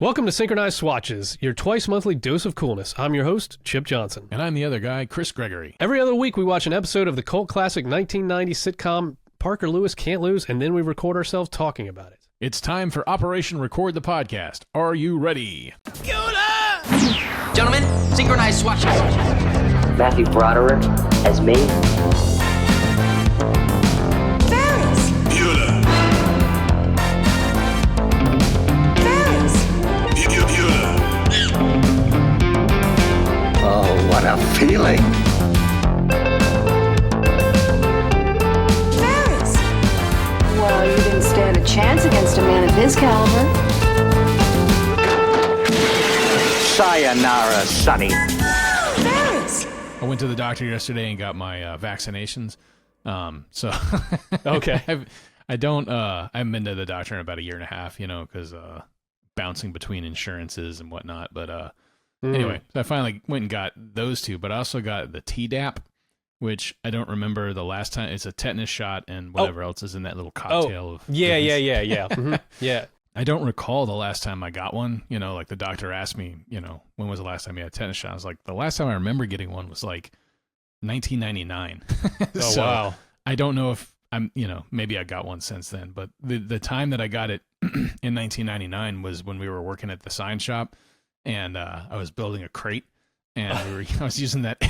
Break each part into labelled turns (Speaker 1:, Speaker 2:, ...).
Speaker 1: Welcome to Synchronize Swatches, your twice-monthly dose of coolness. I'm your host, Chip Johnson.
Speaker 2: And I'm the other guy, Chris Gregory.
Speaker 1: Every other week, we watch an episode of the cult classic 1990 sitcom Parker Lewis Can't Lose, and then we record ourselves talking about it.
Speaker 2: It's time for Operation Record the Podcast. Are you ready?
Speaker 3: Gentlemen, Synchronize Swatches.
Speaker 4: Matthew Broderick as me.
Speaker 5: Ferris.
Speaker 6: Bueller.
Speaker 5: Ferris.
Speaker 6: Bueller.
Speaker 7: Oh, what a feeling!
Speaker 5: Ferris. Well, you didn't stand a chance against a man of his caliber.
Speaker 7: Sayonara, Sonny.
Speaker 5: Ferris.
Speaker 2: I went to the doctor yesterday and got my vaccinations. So
Speaker 1: Okay.
Speaker 2: I haven't been to the doctor in about a year and a half, because bouncing between insurances and whatnot. But anyway, so I finally went and got those two, but I also got the Tdap, which I don't remember the last time. It's a tetanus shot and whatever else is in that little cocktail. Of
Speaker 1: Yeah.
Speaker 2: goodness.
Speaker 1: Yeah.
Speaker 2: I don't recall the last time I got one. Like the doctor asked me, when was the last time you had a tetanus shot? I was like, the last time I remember getting one was like 1999.
Speaker 1: Oh,
Speaker 2: So
Speaker 1: wow.
Speaker 2: I don't know if I'm, maybe I got one since then. But the time that I got it in 1999 was when we were working at the sign shop, and I was building a crate, and I was using that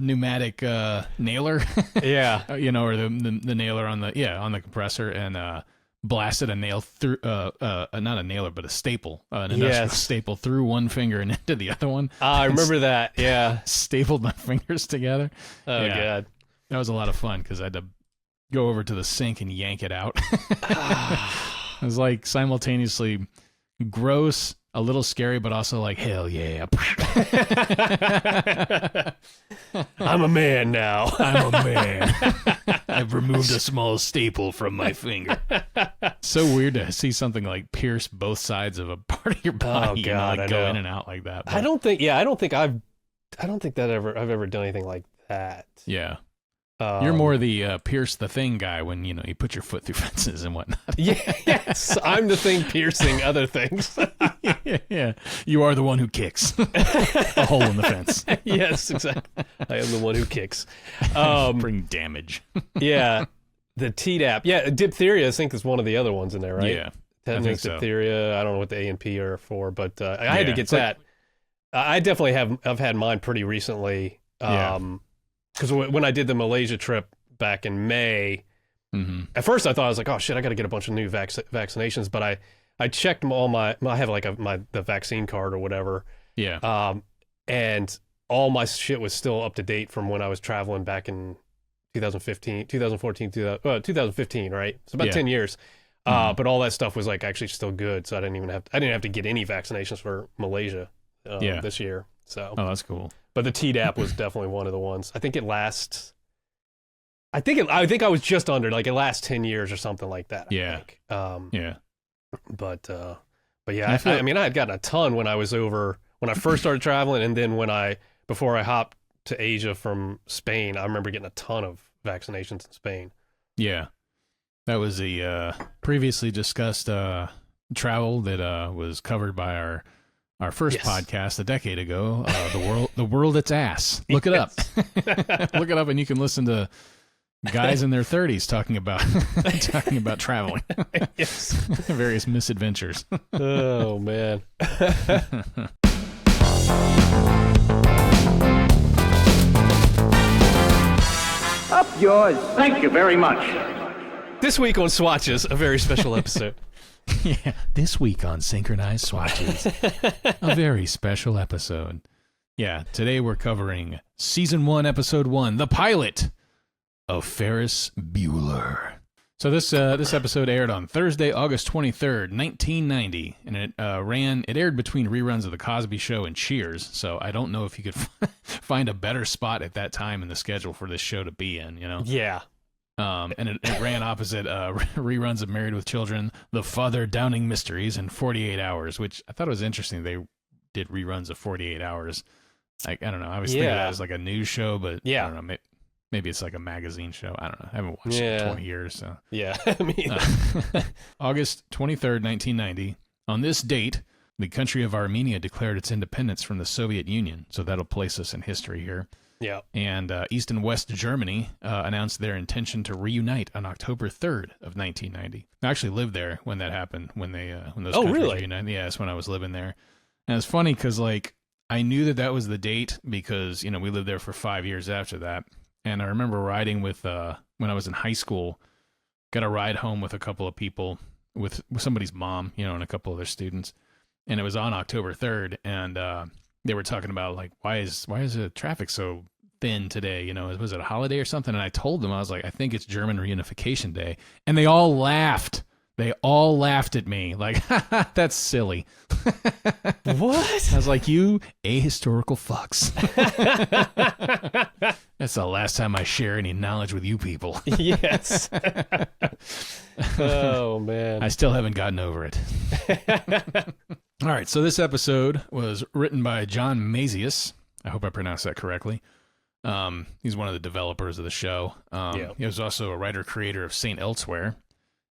Speaker 2: pneumatic nailer,
Speaker 1: Yeah.
Speaker 2: or the nailer on the compressor, and blasted a nail through, not a nailer, but a staple, an industrial staple through one finger and into the other one.
Speaker 1: I remember that, yeah.
Speaker 2: Stapled my fingers together.
Speaker 1: Oh,
Speaker 2: Yeah.
Speaker 1: God.
Speaker 2: That was a lot of fun because I had to go over to the sink and yank it out. It was like simultaneously gross, a little scary, but also like, hell yeah.
Speaker 1: I'm a man now.
Speaker 2: I'm a man. I've removed a small staple from my finger. So weird to see something like pierce both sides of a part of your body.
Speaker 1: Oh, God, I
Speaker 2: go
Speaker 1: know.
Speaker 2: in and out like that. But
Speaker 1: I don't think that I've ever done anything like that.
Speaker 2: yeah. You're more the pierce the thing guy when, you put your foot through fences and whatnot.
Speaker 1: Yes, I'm the thing piercing other things.
Speaker 2: Yeah. You are the one who kicks a hole in the fence.
Speaker 1: Yes, exactly. I am the one who kicks.
Speaker 2: Bring damage.
Speaker 1: Yeah, the Tdap. Yeah, diphtheria, I think, is one of the other ones in there, right?
Speaker 2: Yeah.
Speaker 1: Tetanus,
Speaker 2: so.
Speaker 1: diphtheria. I don't know what the A and P are for, but I had to
Speaker 2: Yeah,
Speaker 1: get
Speaker 2: it's like-
Speaker 1: that. I definitely I've had mine pretty recently. Because when I did the Malaysia trip back in May, at first I thought, I was like, oh shit, I got to get a bunch of new vaccinations. But I checked all I have like the vaccine card or whatever.
Speaker 2: Yeah.
Speaker 1: And all my shit was still up to date from when I was traveling back in 2015, right? So about 10 years. But all that stuff was like actually still good. So I didn't have to get any vaccinations for Malaysia this year. So.
Speaker 2: Oh, that's cool.
Speaker 1: But the Tdap was definitely one of the ones. I think it lasts. I think I was just under, like, it lasts 10 years or something like that. I think.
Speaker 2: Yeah.
Speaker 1: But yeah, I mean, I had gotten a ton when I first started traveling, and then before I hopped to Asia from Spain, I remember getting a ton of vaccinations in Spain.
Speaker 2: Yeah. That was the previously discussed travel that was covered by our first podcast a decade ago, the world its ass. Look it up. Look it up, and you can listen to guys in their 30s talking about traveling.
Speaker 1: Yes.
Speaker 2: Various misadventures.
Speaker 1: Oh man.
Speaker 7: Up yours. Thank you very much.
Speaker 1: This week on Swatches, a very special episode.
Speaker 2: Yeah, this week on Synchronize Swatches, a very special episode. Yeah, today we're covering Season 1, Episode 1, the pilot of Ferris Bueller. So this episode aired on Thursday, August 23rd, 1990, and it aired between reruns of The Cosby Show and Cheers, so I don't know if you could find a better spot at that time in the schedule for this show to be in,
Speaker 1: Yeah.
Speaker 2: And it ran opposite reruns of Married with Children, The Father Downing Mysteries, and 48 Hours, which I thought it was interesting. They did reruns of 48 Hours. Like, I don't know. I was thinking that as like a news show, but I don't know. Maybe it's like a magazine show. I don't know. I haven't watched it in 20 years. So
Speaker 1: Yeah. I mean,
Speaker 2: August 23rd, 1990. On this date, the country of Armenia declared its independence from the Soviet Union, so that'll place us in history here.
Speaker 1: Yeah.
Speaker 2: And East and West Germany announced their intention to reunite on October 3rd of 1990. I actually lived there when that happened, when those countries reunited. Yeah, that's when I was living there. And it's funny because, like, I knew that was the date because, we lived there for 5 years after that. And I remember riding with, when I was in high school, got a ride home with a couple of people, with somebody's mom, and a couple of their students. And it was on October 3rd, and they were talking about, like, why is the traffic so thin today? Was it a holiday or something? And I told them, I was like, I think it's German Reunification Day. And they all laughed. They all laughed at me, like, that's silly.
Speaker 1: What?
Speaker 2: I was like, you ahistorical fucks. That's the last time I share any knowledge with you people.
Speaker 1: Yes. Oh, man.
Speaker 2: I still haven't gotten over it. All right, so this episode was written by John Mazius. I hope I pronounced that correctly. He's one of the developers of the show. He was also a writer-creator of St. Elsewhere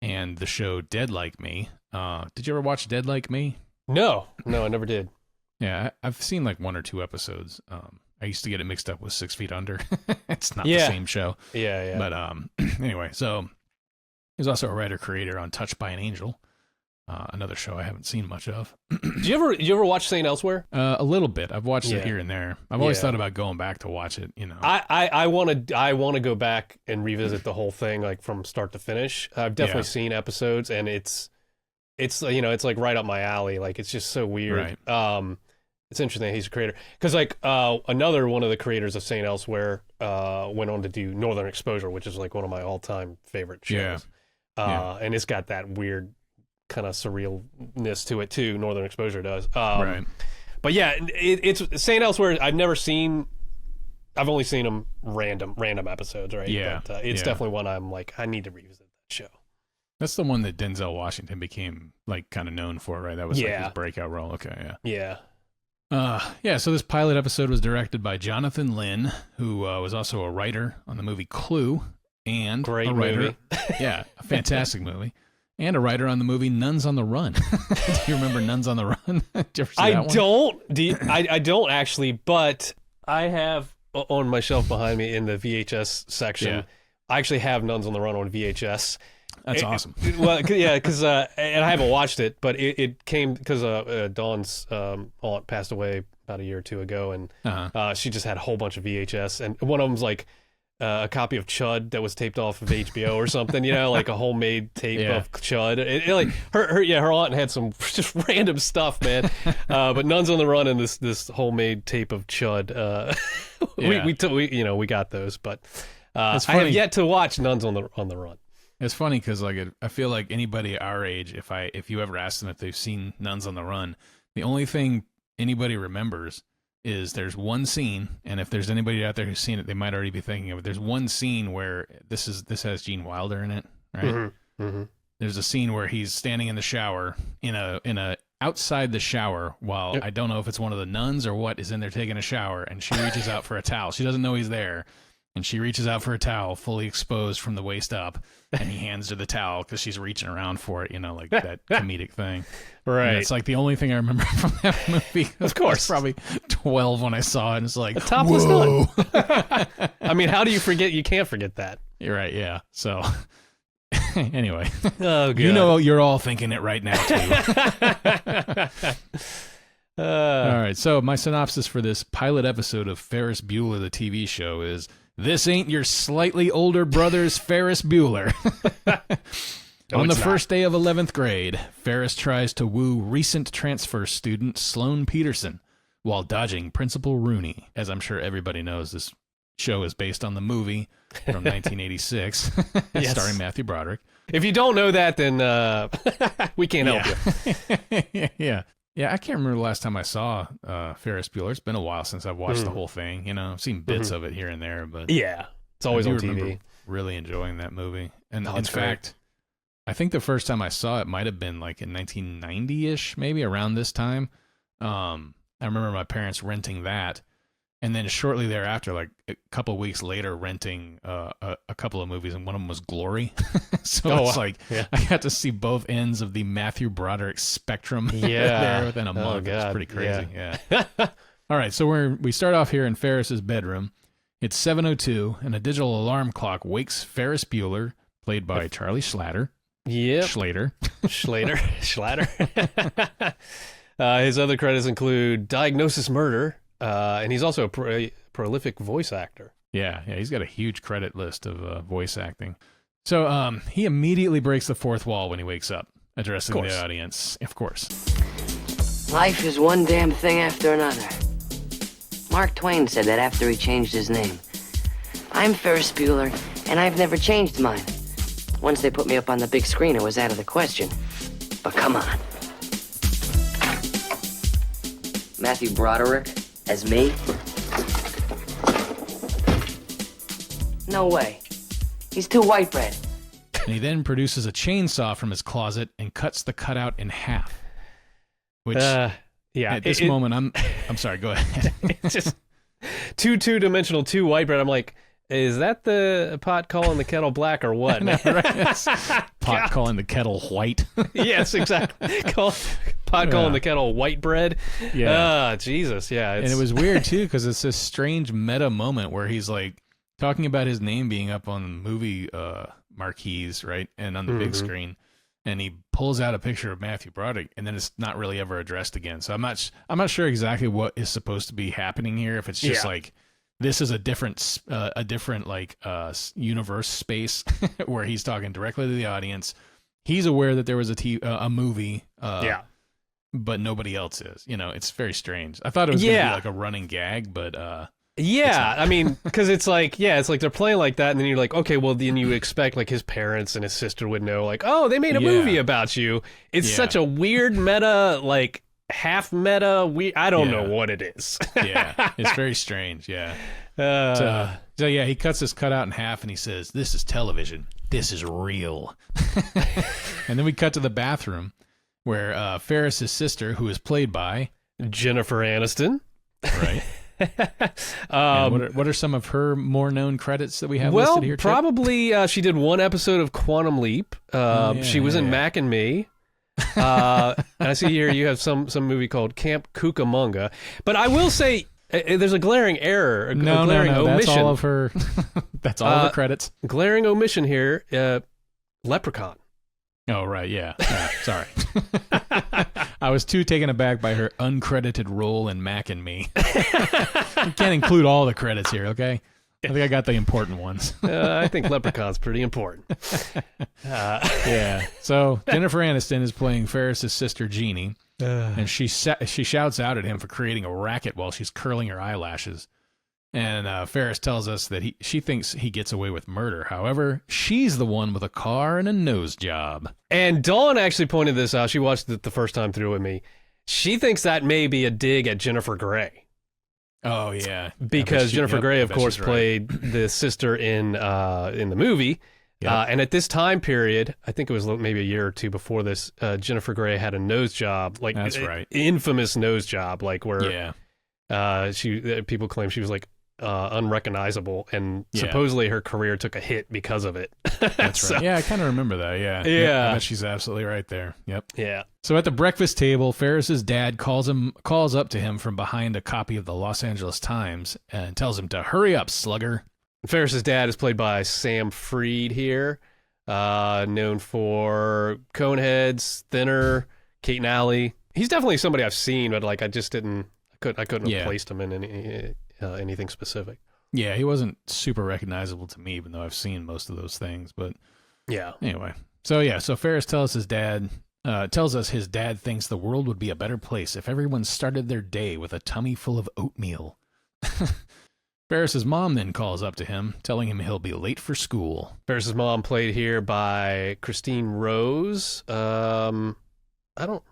Speaker 2: and the show Dead Like Me. Did you ever watch Dead Like Me?
Speaker 1: No, I never did.
Speaker 2: Yeah, I've seen like 1 or 2 episodes. I used to get it mixed up with 6 Feet Under. It's not the same show.
Speaker 1: Yeah.
Speaker 2: But anyway, so he's also a writer-creator on Touched by an Angel, another show I haven't seen much of.
Speaker 1: Did you ever watch St. Elsewhere?
Speaker 2: A little bit. I've watched it here and there. I've always thought about going back to watch it.
Speaker 1: I want to go back and revisit the whole thing, like from start to finish. I've definitely seen episodes, and it's it's like right up my alley. Like, it's just so weird.
Speaker 2: Right.
Speaker 1: It's interesting that he's a creator, because like another one of the creators of St. Elsewhere went on to do Northern Exposure, which is like one of my all-time favorite shows. And it's got that weird kind of surrealness to it too. Northern Exposure does.
Speaker 2: Right.
Speaker 1: But yeah, it's St. Elsewhere. I've only seen them random episodes, right?
Speaker 2: Yeah.
Speaker 1: But it's definitely one I'm like, I need to revisit that show.
Speaker 2: That's the one that Denzel Washington became like kind of known for, right? That was like his breakout role. Okay, yeah. So this pilot episode was directed by Jonathan Lynn, who was also a writer on the movie Clue, and
Speaker 1: Great
Speaker 2: a writer,
Speaker 1: movie.
Speaker 2: a fantastic movie, and a writer on the movie Nuns on the Run. Do you remember Nuns on the Run? Did you ever see that one?
Speaker 1: I don't actually, but I have on my shelf behind me in the VHS section.
Speaker 2: Yeah.
Speaker 1: I actually have Nuns on the Run on VHS.
Speaker 2: That's awesome.
Speaker 1: Well, yeah, because and I haven't watched it, but it came because Dawn's aunt passed away about a year or two ago, and she just had a whole bunch of VHS, and one of them's like a copy of Chud that was taped off of HBO or something, like a homemade tape of Chud. Like her aunt had some just random stuff, man. But Nuns on the Run and this homemade tape of Chud. We got those, but I have yet to watch Nuns on the Run.
Speaker 2: It's funny because like I feel like anybody our age, if you ever ask them if they've seen Nuns on the Run, the only thing anybody remembers is there's one scene, and if there's anybody out there who's seen it, they might already be thinking of it. There's one scene where this has Gene Wilder in it, right? Mm-hmm. Mm-hmm. There's a scene where he's standing in the shower in a outside the shower while I don't know if it's one of the nuns or what is in there taking a shower, and she reaches out for a towel. She doesn't know he's there. And she reaches out for a towel, fully exposed from the waist up, and he hands her the towel because she's reaching around for it, like that comedic thing.
Speaker 1: Right.
Speaker 2: And it's like the only thing I remember from that movie.
Speaker 1: Of course.
Speaker 2: I was probably 12 when I saw it, and it's like,
Speaker 1: a topless nun. I mean, how do you forget? You can't forget that.
Speaker 2: You're right, yeah. So, anyway.
Speaker 1: Oh, God.
Speaker 2: You're all thinking it right now, too. All right, so my synopsis for this pilot episode of Ferris Bueller, the TV show, is... This ain't your slightly older brother's Ferris Bueller. On the first day of 11th grade, Ferris tries to woo recent transfer student Sloane Peterson while dodging Principal Rooney. As I'm sure everybody knows, this show is based on the movie from 1986, starring Matthew Broderick.
Speaker 1: If you don't know that, then we can't help you.
Speaker 2: Yeah, I can't remember the last time I saw Ferris Bueller. It's been a while since I've watched the whole thing. I've seen bits of it here and there, but
Speaker 1: it's always on TV.
Speaker 2: Really enjoying that movie, and in fact, I think the first time I saw it might have been like in 1990-ish, maybe around this time. I remember my parents renting that, And then shortly thereafter, like a couple of weeks later, renting a couple of movies, and one of them was Glory. So it's like I got to see both ends of the Matthew Broderick spectrum there within a month. It's pretty crazy. Yeah. All right, so we start off here in Ferris's bedroom. It's 7:02, and a digital alarm clock wakes Ferris Bueller, played by Charlie Schlatter.
Speaker 1: Yep.
Speaker 2: Schlatter.
Speaker 1: His other credits include Diagnosis Murder, and he's also a prolific voice actor.
Speaker 2: Yeah, he's got a huge credit list of voice acting. So he immediately breaks the fourth wall when he wakes up, addressing the audience. Of course.
Speaker 4: Life is one damn thing after another. Mark Twain said that after he changed his name. I'm Ferris Bueller, and I've never changed mine. Once they put me up on the big screen, it was out of the question. But come on. Matthew Broderick as me? No way. He's too white bread.
Speaker 2: And he then produces a chainsaw from his closet and cuts the cutout in half. Which, at this moment, I'm sorry, go ahead.
Speaker 1: It's just two-dimensional, two white bread. I'm like, is that the pot calling the kettle black or what?
Speaker 2: No, right? Pot calling the kettle white.
Speaker 1: Yes, exactly. Calling the kettle white bread. Yeah. Jesus, yeah.
Speaker 2: And it was weird, too, because it's this strange meta moment where he's like talking about his name being up on movie marquees, right? And on the big screen. And he pulls out a picture of Matthew Broderick, and then it's not really ever addressed again. So I'm not sure exactly what is supposed to be happening here. If it's just like this is a different like universe space where he's talking directly to the audience. He's aware that there was a movie, but nobody else is. You know, it's very strange. I thought it was going to be like a running gag, but
Speaker 1: I mean, because it's like they're playing like that, and then you're like, okay, well, then you expect like his parents and his sister would know, like, oh, they made a movie about you. It's such a weird meta, like half meta. I don't know what it is.
Speaker 2: It's very strange. So he cuts this cutout in half, and he says, "This is television. This is real." And then we cut to the bathroom where Ferris's sister, who is played by
Speaker 1: Jennifer Aniston,
Speaker 2: right. What are some of her more known credits that we have listed here?
Speaker 1: Probably she did one episode of Quantum Leap. She was in Mac and Me. And I see here you have some movie called Camp Cucamonga. But I will say there's a glaring error.
Speaker 2: No,
Speaker 1: omission.
Speaker 2: That's all of her. That's all of the credits.
Speaker 1: Glaring omission here. Leprechaun.
Speaker 2: Oh, right, yeah. Sorry. I was too taken aback by her uncredited role in Mac and Me. You can't include all the credits here, okay? I think I got the important ones.
Speaker 1: I think Leprechaun's pretty important.
Speaker 2: So Jennifer Aniston is playing Ferris's sister, Jeannie, and she shouts out at him for creating a racket while she's curling her eyelashes. And Ferris tells us that she thinks he gets away with murder. However, she's the one with a car and a nose job.
Speaker 1: And Dawn actually pointed this out. She watched it the first time through with me. She thinks that may be a dig at Jennifer Grey.
Speaker 2: Oh, yeah.
Speaker 1: Because Jennifer Grey, of course, played the sister in the movie. Yep. And at this time period, I think it was maybe a year or two before this, Jennifer Grey had a nose job. Like,
Speaker 2: that's right.
Speaker 1: Infamous nose job, like where people claim she was like unrecognizable, and supposedly her career took a hit because of it.
Speaker 2: That's right. Yeah, I kind of remember that. Yeah. I bet she's absolutely right there. Yep.
Speaker 1: Yeah.
Speaker 2: So at the breakfast table, Ferris's dad calls up to him from behind a copy of the Los Angeles Times and tells him to hurry up, slugger.
Speaker 1: Ferris's dad is played by Sam Freed here, known for Coneheads, Thinner, Kate and Alley. He's definitely somebody I've seen, but like I couldn't have placed him in anything specific.
Speaker 2: Yeah, he wasn't super recognizable to me, even though I've seen most of those things. But anyway, so Ferris tells us his dad thinks the world would be a better place if everyone started their day with a tummy full of oatmeal. Ferris's mom then calls up to him, telling him he'll be late for school.
Speaker 1: Ferris's mom, played here by Christine Rose. I don't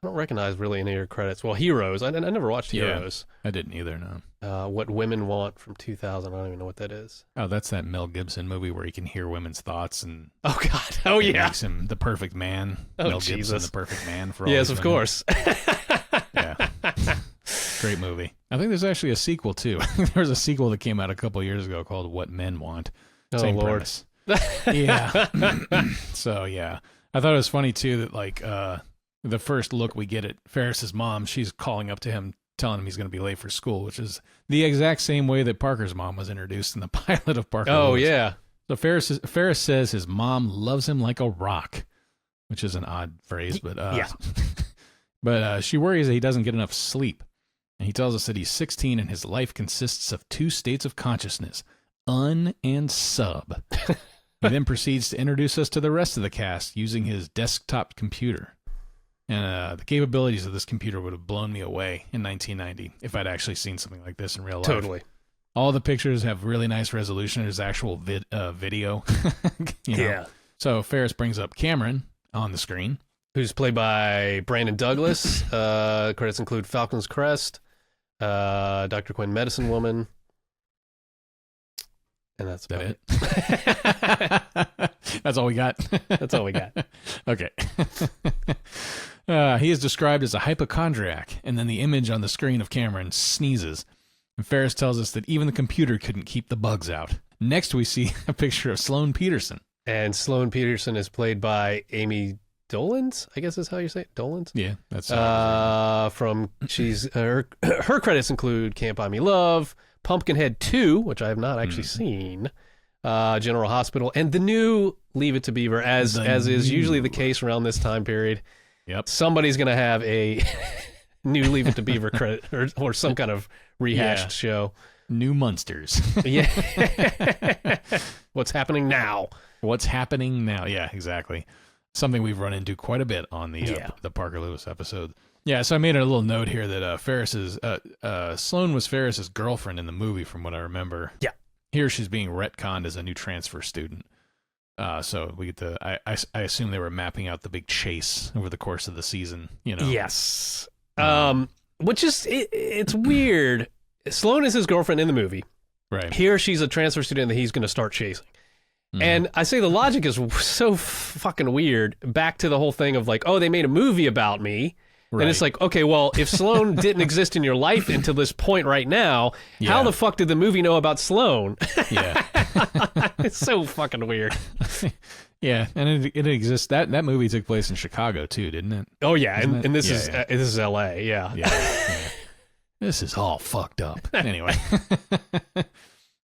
Speaker 1: recognize really any of her credits. Well, Heroes. I never watched Heroes.
Speaker 2: I didn't either, no.
Speaker 1: What Women Want from 2000. I don't even know what that is.
Speaker 2: Oh, that's that Mel Gibson movie where he can hear women's thoughts and...
Speaker 1: Oh, God. Oh, yeah.
Speaker 2: Makes him the perfect man.
Speaker 1: Oh,
Speaker 2: Mel
Speaker 1: Jesus.
Speaker 2: Gibson, the perfect man for all
Speaker 1: Yes,
Speaker 2: these
Speaker 1: of
Speaker 2: women.
Speaker 1: Course.
Speaker 2: Yeah. Great movie. I think there's actually a sequel, too. There was a sequel that came out a couple years ago called What Men Want. Same
Speaker 1: Lord.
Speaker 2: premise. Yeah. So, yeah. I thought it was funny, too, that, like, the first look we get at Ferris's mom, she's calling up to him, telling him he's going to be late for school, which is the exact same way that Parker's mom was introduced in the pilot of Parker Lewis.
Speaker 1: Yeah.
Speaker 2: So Ferris says his mom loves him like a rock, which is an odd phrase, but
Speaker 1: yeah.
Speaker 2: But she worries that he doesn't get enough sleep. And he tells us that he's 16 and his life consists of 2 states of consciousness, un and sub. He then proceeds to introduce us to the rest of the cast using his desktop computer. And the capabilities of this computer would have blown me away in 1990 if I'd actually seen something like this in real life.
Speaker 1: Totally.
Speaker 2: All the pictures have really nice resolution. There's actual video. You know?
Speaker 1: Yeah.
Speaker 2: So Ferris brings up Cameron on the screen.
Speaker 1: Who's played by Brandon Douglas. Credits include Falcon's Crest, Dr. Quinn, Medicine Woman. And that's about
Speaker 2: it. That's all we got?
Speaker 1: That's all we got.
Speaker 2: Okay. He is described as a hypochondriac, and then the image on the screen of Cameron sneezes. And Ferris tells us that even the computer couldn't keep the bugs out. Next, we see a picture of Sloane Peterson.
Speaker 1: And Sloane Peterson is played by Amy Dolenz, I guess is how you say it. Dolenz?
Speaker 2: Yeah, that's
Speaker 1: she's her credits include Can't Buy Me Love, Pumpkinhead 2, which I have not actually seen, General Hospital, and the new Leave It to Beaver, as is usually the case around this time period.
Speaker 2: Yep.
Speaker 1: Somebody's going to have a new Leave It to Beaver credit or some kind of rehashed show.
Speaker 2: New Munsters.
Speaker 1: Yeah. What's happening now?
Speaker 2: What's happening now? Yeah, exactly. Something we've run into quite a bit on the Parker Lewis episode. Yeah, so I made a little note here that Sloane was Ferris's girlfriend in the movie, from what I remember.
Speaker 1: Yeah.
Speaker 2: Here she's being retconned as a new transfer student. So we get I assume they were mapping out the big chase over the course of the season. You know.
Speaker 1: Yes. Which is it's weird. Sloane is his girlfriend in the movie.
Speaker 2: Right.
Speaker 1: Here she's a transfer student that he's going to start chasing. Mm. And I say the logic is so fucking weird. Back to the whole thing of like, oh, they made a movie about me. Right. And it's like, okay, well, if Sloane didn't exist in your life until this point right now, how the fuck did the movie know about Sloane?
Speaker 2: Yeah.
Speaker 1: It's so fucking weird.
Speaker 2: Yeah, and it exists. That movie took place in Chicago too, didn't it?
Speaker 1: Oh yeah, and this is L.A. Yeah.
Speaker 2: This is all fucked up. Anyway.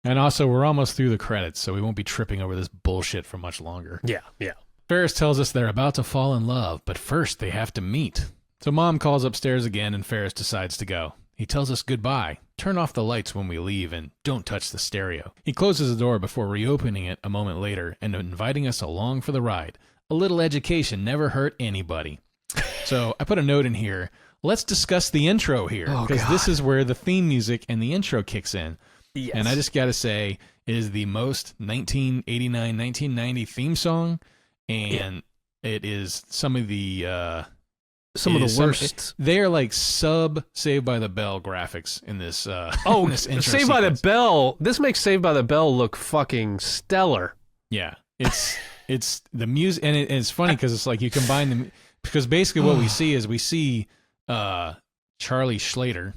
Speaker 2: And also, we're almost through the credits, so we won't be tripping over this bullshit for much longer.
Speaker 1: Yeah.
Speaker 2: Ferris tells us they're about to fall in love, but first they have to meet. So Mom calls upstairs again, and Ferris decides to go. He tells us goodbye, turn off the lights when we leave, and don't touch the stereo. He closes the door before reopening it a moment later and inviting us along for the ride. A little education never hurt anybody. So I put a note in here. Let's discuss the intro here, because this is where the theme music and the intro kicks in. Yes. And I just got to say, it is the most 1989, 1990 theme song, and it is some of the
Speaker 1: worst.
Speaker 2: They are like sub Saved by the Bell graphics in this.
Speaker 1: In this intro Saved by the Bell. This makes Saved by the Bell look fucking stellar.
Speaker 2: Yeah, it's the music, and it's funny because it's like you combine them, because basically what we see Charlie Schlatter.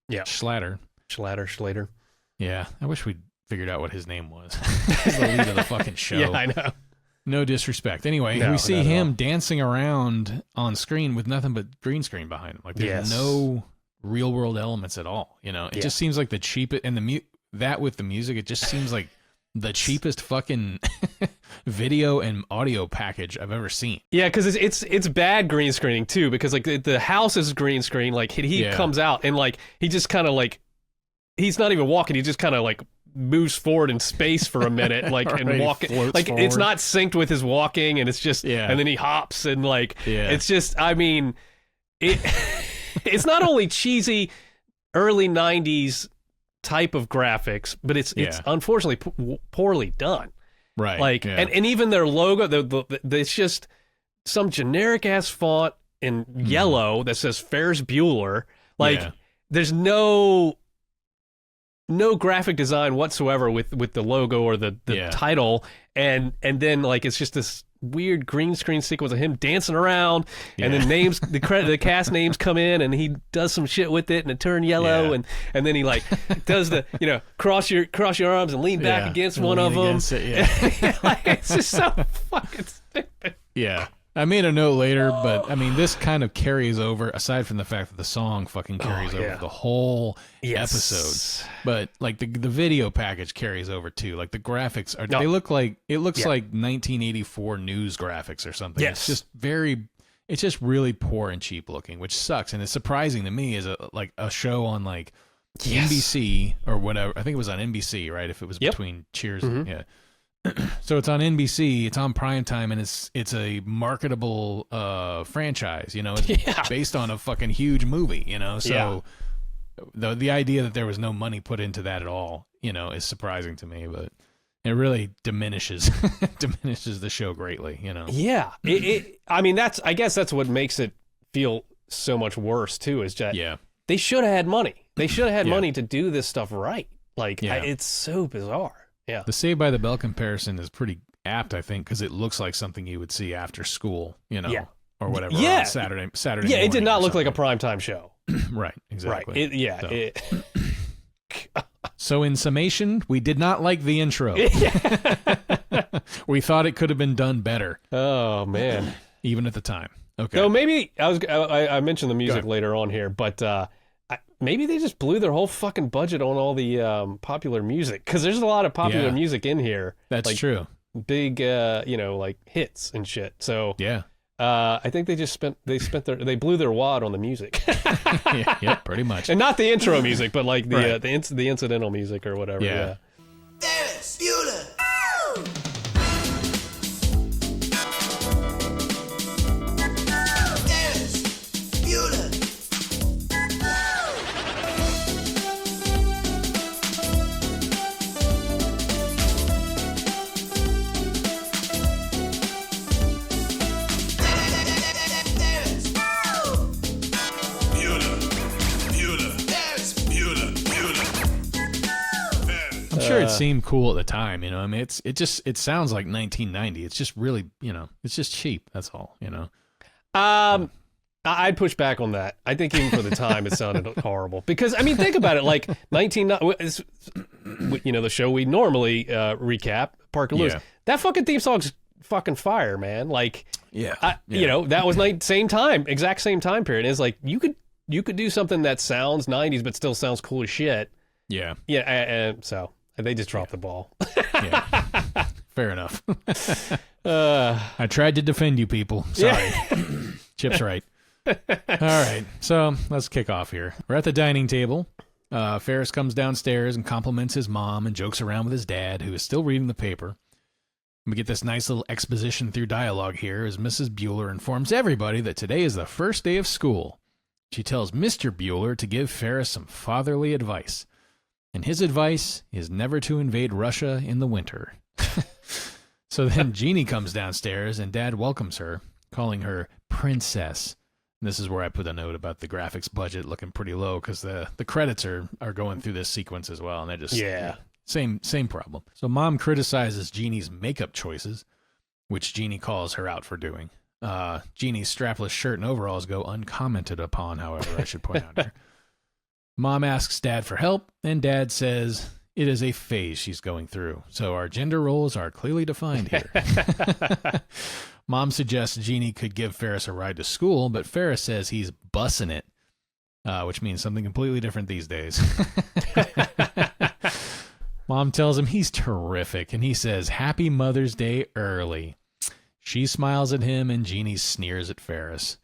Speaker 2: Yeah, Schlatter. Yeah, I wish we'd figured out what his name was. He's the lead of the fucking show.
Speaker 1: Yeah, I know.
Speaker 2: No disrespect. Anyway, we see him dancing around on screen with nothing but green screen behind him. Like there's no real world elements at all. You know, it just seems like the cheapest, and that with the music, it just seems like the cheapest fucking video and audio package I've ever seen.
Speaker 1: Yeah, because it's bad green screening too. Because like the house is green screen. Like he comes out and like he just kind of like. He's not even walking. He just kind of like moves forward in space for a minute, like and walking. Like forward. It's not synced with his walking, and it's just and then he hops and like it's just. I mean, it's not only cheesy early '90s type of graphics, but it's unfortunately poorly done.
Speaker 2: Right.
Speaker 1: Like and even their logo, it's just some generic ass font in yellow that says Ferris Bueller. Like there's no. no graphic design whatsoever with the logo or the title, and then like it's just this weird green screen sequence of him dancing around, and then names the cast names come in, and he does some shit with it, and it turned yellow, and then he like does the cross your arms and lean back against one of them. Like, it's just so fucking stupid.
Speaker 2: Yeah. I made a note later, but I mean, this kind of carries over, aside from the fact that the song fucking carries over the whole episode. But like the video package carries over too. Like the graphics are, they look like, it looks like 1984 news graphics or something.
Speaker 1: Yes.
Speaker 2: It's just really poor and cheap looking, which sucks. And it's surprising to me as a show on like NBC or whatever. I think it was on NBC, right? If it was between Cheers and, so it's on NBC, it's on primetime, and it's a marketable franchise, it's based on a fucking huge movie, so the idea that there was no money put into that at all, is surprising to me, but it really diminishes the show greatly,
Speaker 1: I mean, I guess that's what makes it feel so much worse too, is that they should have had money. They should have had money to do this stuff right. Like, it's so bizarre. Yeah,
Speaker 2: the Saved by the Bell comparison is pretty apt, I think, because it looks like something you would see after school, or whatever.
Speaker 1: Yeah,
Speaker 2: on Saturday.
Speaker 1: Yeah, it did not look like a primetime show.
Speaker 2: Right, exactly.
Speaker 1: Right.
Speaker 2: So in summation, we did not like the intro. We thought it could have been done better.
Speaker 1: Oh man,
Speaker 2: even at the time. Okay.
Speaker 1: So maybe I mentioned the music later on here, but. Maybe they just blew their whole fucking budget on all the popular music, because there's a lot of popular music in here.
Speaker 2: That's true.
Speaker 1: Big, like hits and shit. So I think they blew their wad on the music.
Speaker 2: yeah, pretty much.
Speaker 1: And not the intro music, but like the incidental music or whatever. Yeah.
Speaker 3: Ferris Bueller.
Speaker 2: I'm sure it seemed cool at the time, I mean, it sounds like 1990. It's just really, it's just cheap. That's all,
Speaker 1: I'd push back on that. I think even for the time, it sounded horrible. Because I mean, think about it. Like the show we normally recap, Parker Lewis. That fucking theme song's fucking fire, man. Like, that was exact same time period. It's like you could do something that sounds 90s but still sounds cool as shit.
Speaker 2: Yeah.
Speaker 1: Yeah. And so they just dropped the ball.
Speaker 2: Fair enough. I tried to defend you people. Sorry. Chip's right. All right. So let's kick off here. We're at the dining table. Ferris comes downstairs and compliments his mom and jokes around with his dad, who is still reading the paper. We get this nice little exposition through dialogue here as Mrs. Bueller informs everybody that today is the first day of school. She tells Mr. Bueller to give Ferris some fatherly advice. And his advice is never to invade Russia in the winter. So then Jeannie comes downstairs and Dad welcomes her, calling her Princess. And this is where I put a note about the graphics budget looking pretty low, because the credits are going through this sequence as well, and they're just same problem. So Mom criticizes Jeannie's makeup choices, which Jeannie calls her out for doing. Jeannie's strapless shirt and overalls go uncommented upon, however, I should point out here. Mom asks Dad for help, and Dad says it is a phase she's going through, so our gender roles are clearly defined here. Mom suggests Jeannie could give Ferris a ride to school, but Ferris says he's bussing it, which means something completely different these days. Mom tells him he's terrific, and he says, Happy Mother's Day early. She smiles at him, and Jeannie sneers at Ferris.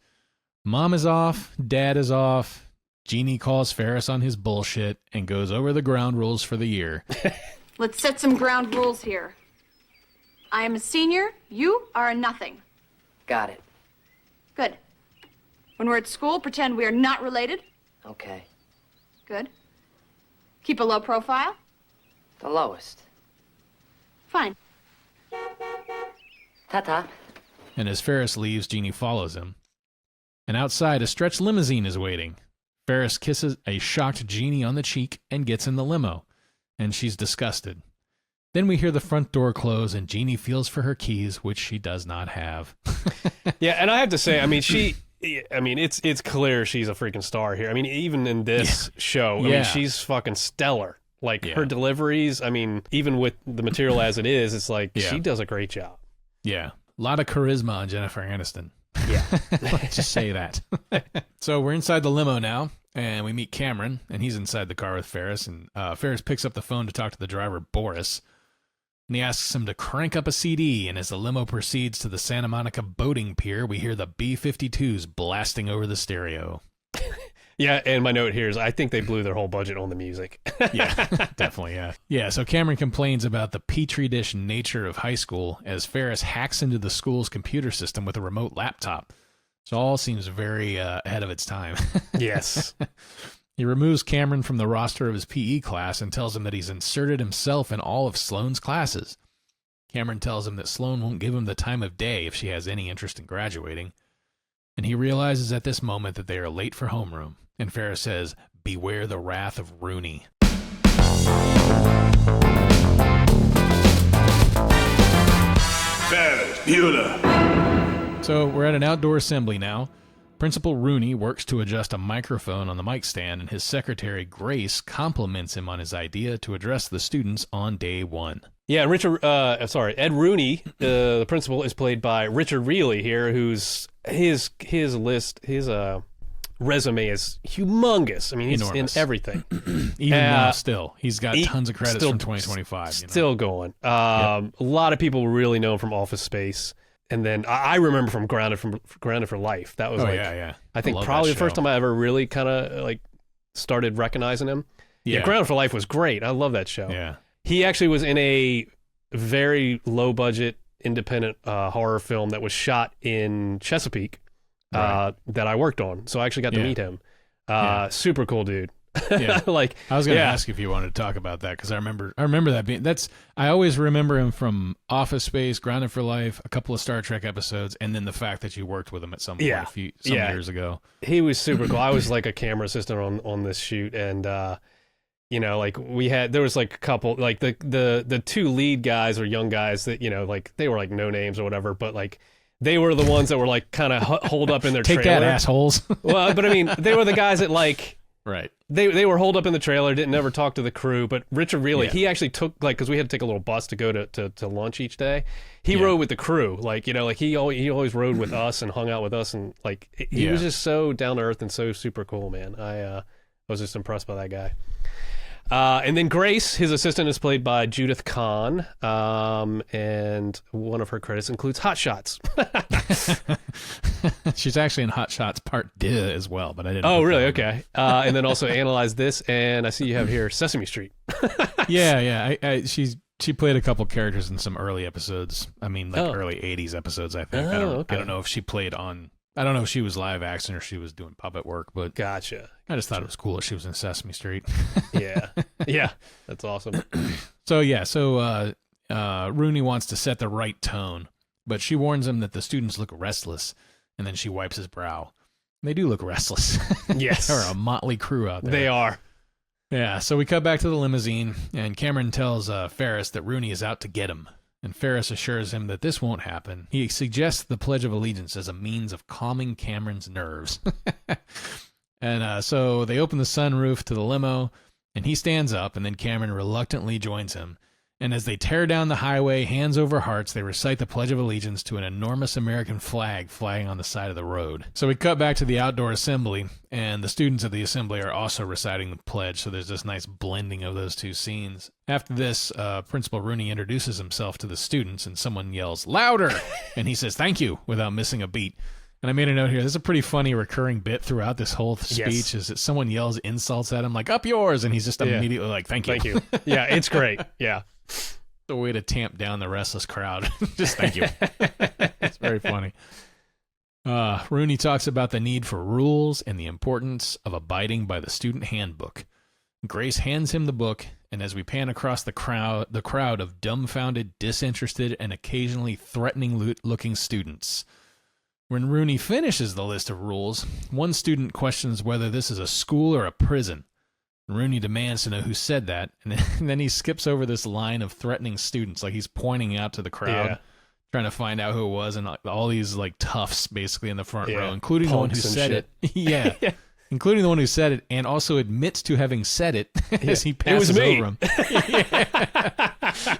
Speaker 2: Mom is off, Dad is off. Jeannie calls Ferris on his bullshit and goes over the ground rules for the year.
Speaker 5: Let's set some ground rules here. I am a senior. You are a nothing.
Speaker 4: Got it.
Speaker 5: Good. When we're at school, pretend we are not related.
Speaker 4: Okay.
Speaker 5: Good. Keep a low profile.
Speaker 4: The lowest.
Speaker 5: Fine.
Speaker 4: Ta-ta.
Speaker 2: And as Ferris leaves, Jeannie follows him. And outside, a stretched limousine is waiting. Ferris kisses a shocked Jeannie on the cheek and gets in the limo. and she's disgusted. Then we hear the front door close, and Jeannie feels for her keys, which she does not have.
Speaker 1: Yeah, and I have to say, I mean, it's clear she's a freaking star here. I mean, even in this show, I mean, she's fucking stellar. Like, her deliveries, I mean, even with the material as it is, it's like, she does a great job.
Speaker 2: Yeah. A lot of charisma on Jennifer Aniston.
Speaker 1: Yeah.
Speaker 2: Let's just say that. So we're inside the limo now, and we meet Cameron, and he's inside the car with Ferris, and Ferris picks up the phone to talk to the driver, Boris, and he asks him to crank up a CD, and as the limo proceeds to the Santa Monica boating pier, we hear the B-52s blasting over the stereo.
Speaker 1: Yeah, and my note here is I think they blew their whole budget on the music.
Speaker 2: Yeah, definitely, yeah. Yeah, so Cameron complains about the petri dish nature of high school as Ferris hacks into the school's computer system with a remote laptop. So all seems very ahead of its time.
Speaker 1: Yes.
Speaker 2: He removes Cameron from the roster of his PE class and tells him that he's inserted himself in all of Sloane's classes. Cameron tells him that Sloane won't give him the time of day if she has any interest in graduating. And he realizes at this moment that they are late for homeroom. And Ferris says, "Beware the wrath of Rooney."
Speaker 3: Ferris Bueller.
Speaker 2: So we're at an outdoor assembly now. Principal Rooney works to adjust a microphone on the mic stand, and his secretary, Grace, compliments him on his idea to address the students on day one.
Speaker 1: Yeah, Ed Rooney, the principal, is played by Richard Reilly here, who's his resume is humongous. I mean, he's
Speaker 2: enormous.
Speaker 1: in everything.
Speaker 2: Even now, still. He's got tons of credits from 2025.
Speaker 1: Still going. A lot of people really know him from Office Space. And then I remember from Grounded for Life. That was I think probably the first time I ever really kind of like started recognizing him. Yeah, Grounded for Life was great. I love that show.
Speaker 2: Yeah.
Speaker 1: He actually was in a very low budget independent horror film that was shot in Chesapeake that I worked on. So I actually got to meet him. Super cool dude.
Speaker 2: Yeah.
Speaker 1: Like
Speaker 2: I was going to ask if you wanted to talk about that because I remember that being I always remember him from Office Space, Grounded for Life, a couple of Star Trek episodes, and then the fact that you worked with him at some point some years ago.
Speaker 1: He was super cool. I was like a camera assistant on this shoot, and like there was like a couple, like the two lead guys or young guys that like they were like no names or whatever, but like they were the ones that were like kind of holed up in their
Speaker 2: trailer.
Speaker 1: Take that,
Speaker 2: assholes.
Speaker 1: Well, but I mean, they were the guys that like.
Speaker 2: Right.
Speaker 1: They were holed up in the trailer, didn't ever talk to the crew, but Richard Reilly, he actually took, like, because we had to take a little bus to go to lunch each day, he rode with the crew, like, like he always rode with us and hung out with us, and like he was just so down to earth and so super cool, man. I was just impressed by that guy. And then Grace, his assistant, is played by Judith Kahn, and one of her credits includes Hot Shots.
Speaker 2: She's actually in Hot Shots Part 2 as well, but I didn't.
Speaker 1: Oh, really? Okay. And then also Analyze This, and I see you have here Sesame Street.
Speaker 2: Yeah. She played a couple characters in some early episodes. I mean, like early 80s episodes, I think. I don't know if she played on... I don't know if she was live action or she was doing puppet work, but
Speaker 1: gotcha.
Speaker 2: I just thought it was cool that she was in Sesame Street.
Speaker 1: Yeah, that's awesome.
Speaker 2: So Rooney wants to set the right tone, but she warns him that the students look restless, and then she wipes his brow. They do look restless.
Speaker 1: Yes.
Speaker 2: They're a motley crew out there.
Speaker 1: They are.
Speaker 2: Yeah, so we cut back to the limousine, and Cameron tells Ferris that Rooney is out to get him. And Ferris assures him that this won't happen. He suggests the Pledge of Allegiance as a means of calming Cameron's nerves. And so they open the sunroof to the limo, and he stands up, and then Cameron reluctantly joins him. And as they tear down the highway, hands over hearts, they recite the Pledge of Allegiance to an enormous American flag flying on the side of the road. So we cut back to the outdoor assembly, and the students of the assembly are also reciting the pledge, so there's this nice blending of those two scenes. After this, Principal Rooney introduces himself to the students, and someone yells, "Louder!" And he says, "Thank you," without missing a beat. And I made a note here. This is a pretty funny recurring bit throughout this whole speech, is that someone yells insults at him, like, "Up yours!" And he's just immediately like, "Thank you."
Speaker 1: Thank you. Yeah, it's great. Yeah.
Speaker 2: The way to tamp down the restless crowd. Just thank you. It's very funny. Rooney talks about the need for rules and the importance of abiding by the student handbook. Grace hands him the book, and as we pan across the crowd of dumbfounded, disinterested, and occasionally threatening-looking students. When Rooney finishes the list of rules, one student questions whether this is a school or a prison. Rooney demands to know who said that, and then he skips over this line of threatening students, like he's pointing out to the crowd, trying to find out who it was, and all these like toughs basically in the front row, including the one who said it. Yeah. Including the one who said it, and also admits to having said it as he passes over him.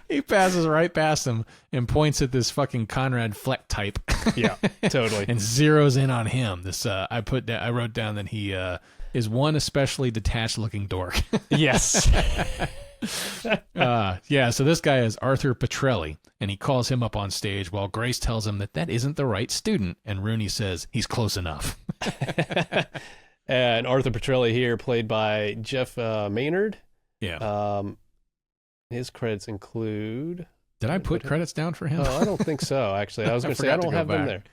Speaker 2: He passes right past him and points at this fucking Conrad Fleck type.
Speaker 1: Yeah, totally.
Speaker 2: And zeroes in on him. This I wrote down that he is one especially detached-looking dork.
Speaker 1: Yes.
Speaker 2: So this guy is Arthur Petrelli, and he calls him up on stage while Grace tells him that isn't the right student, and Rooney says he's close enough.
Speaker 1: And Arthur Petrelli here, played by Jeff Maynard.
Speaker 2: Yeah.
Speaker 1: His credits include...
Speaker 2: Did I put credits down for him?
Speaker 1: Oh, I don't think so, actually. I was going to say, I don't have them there.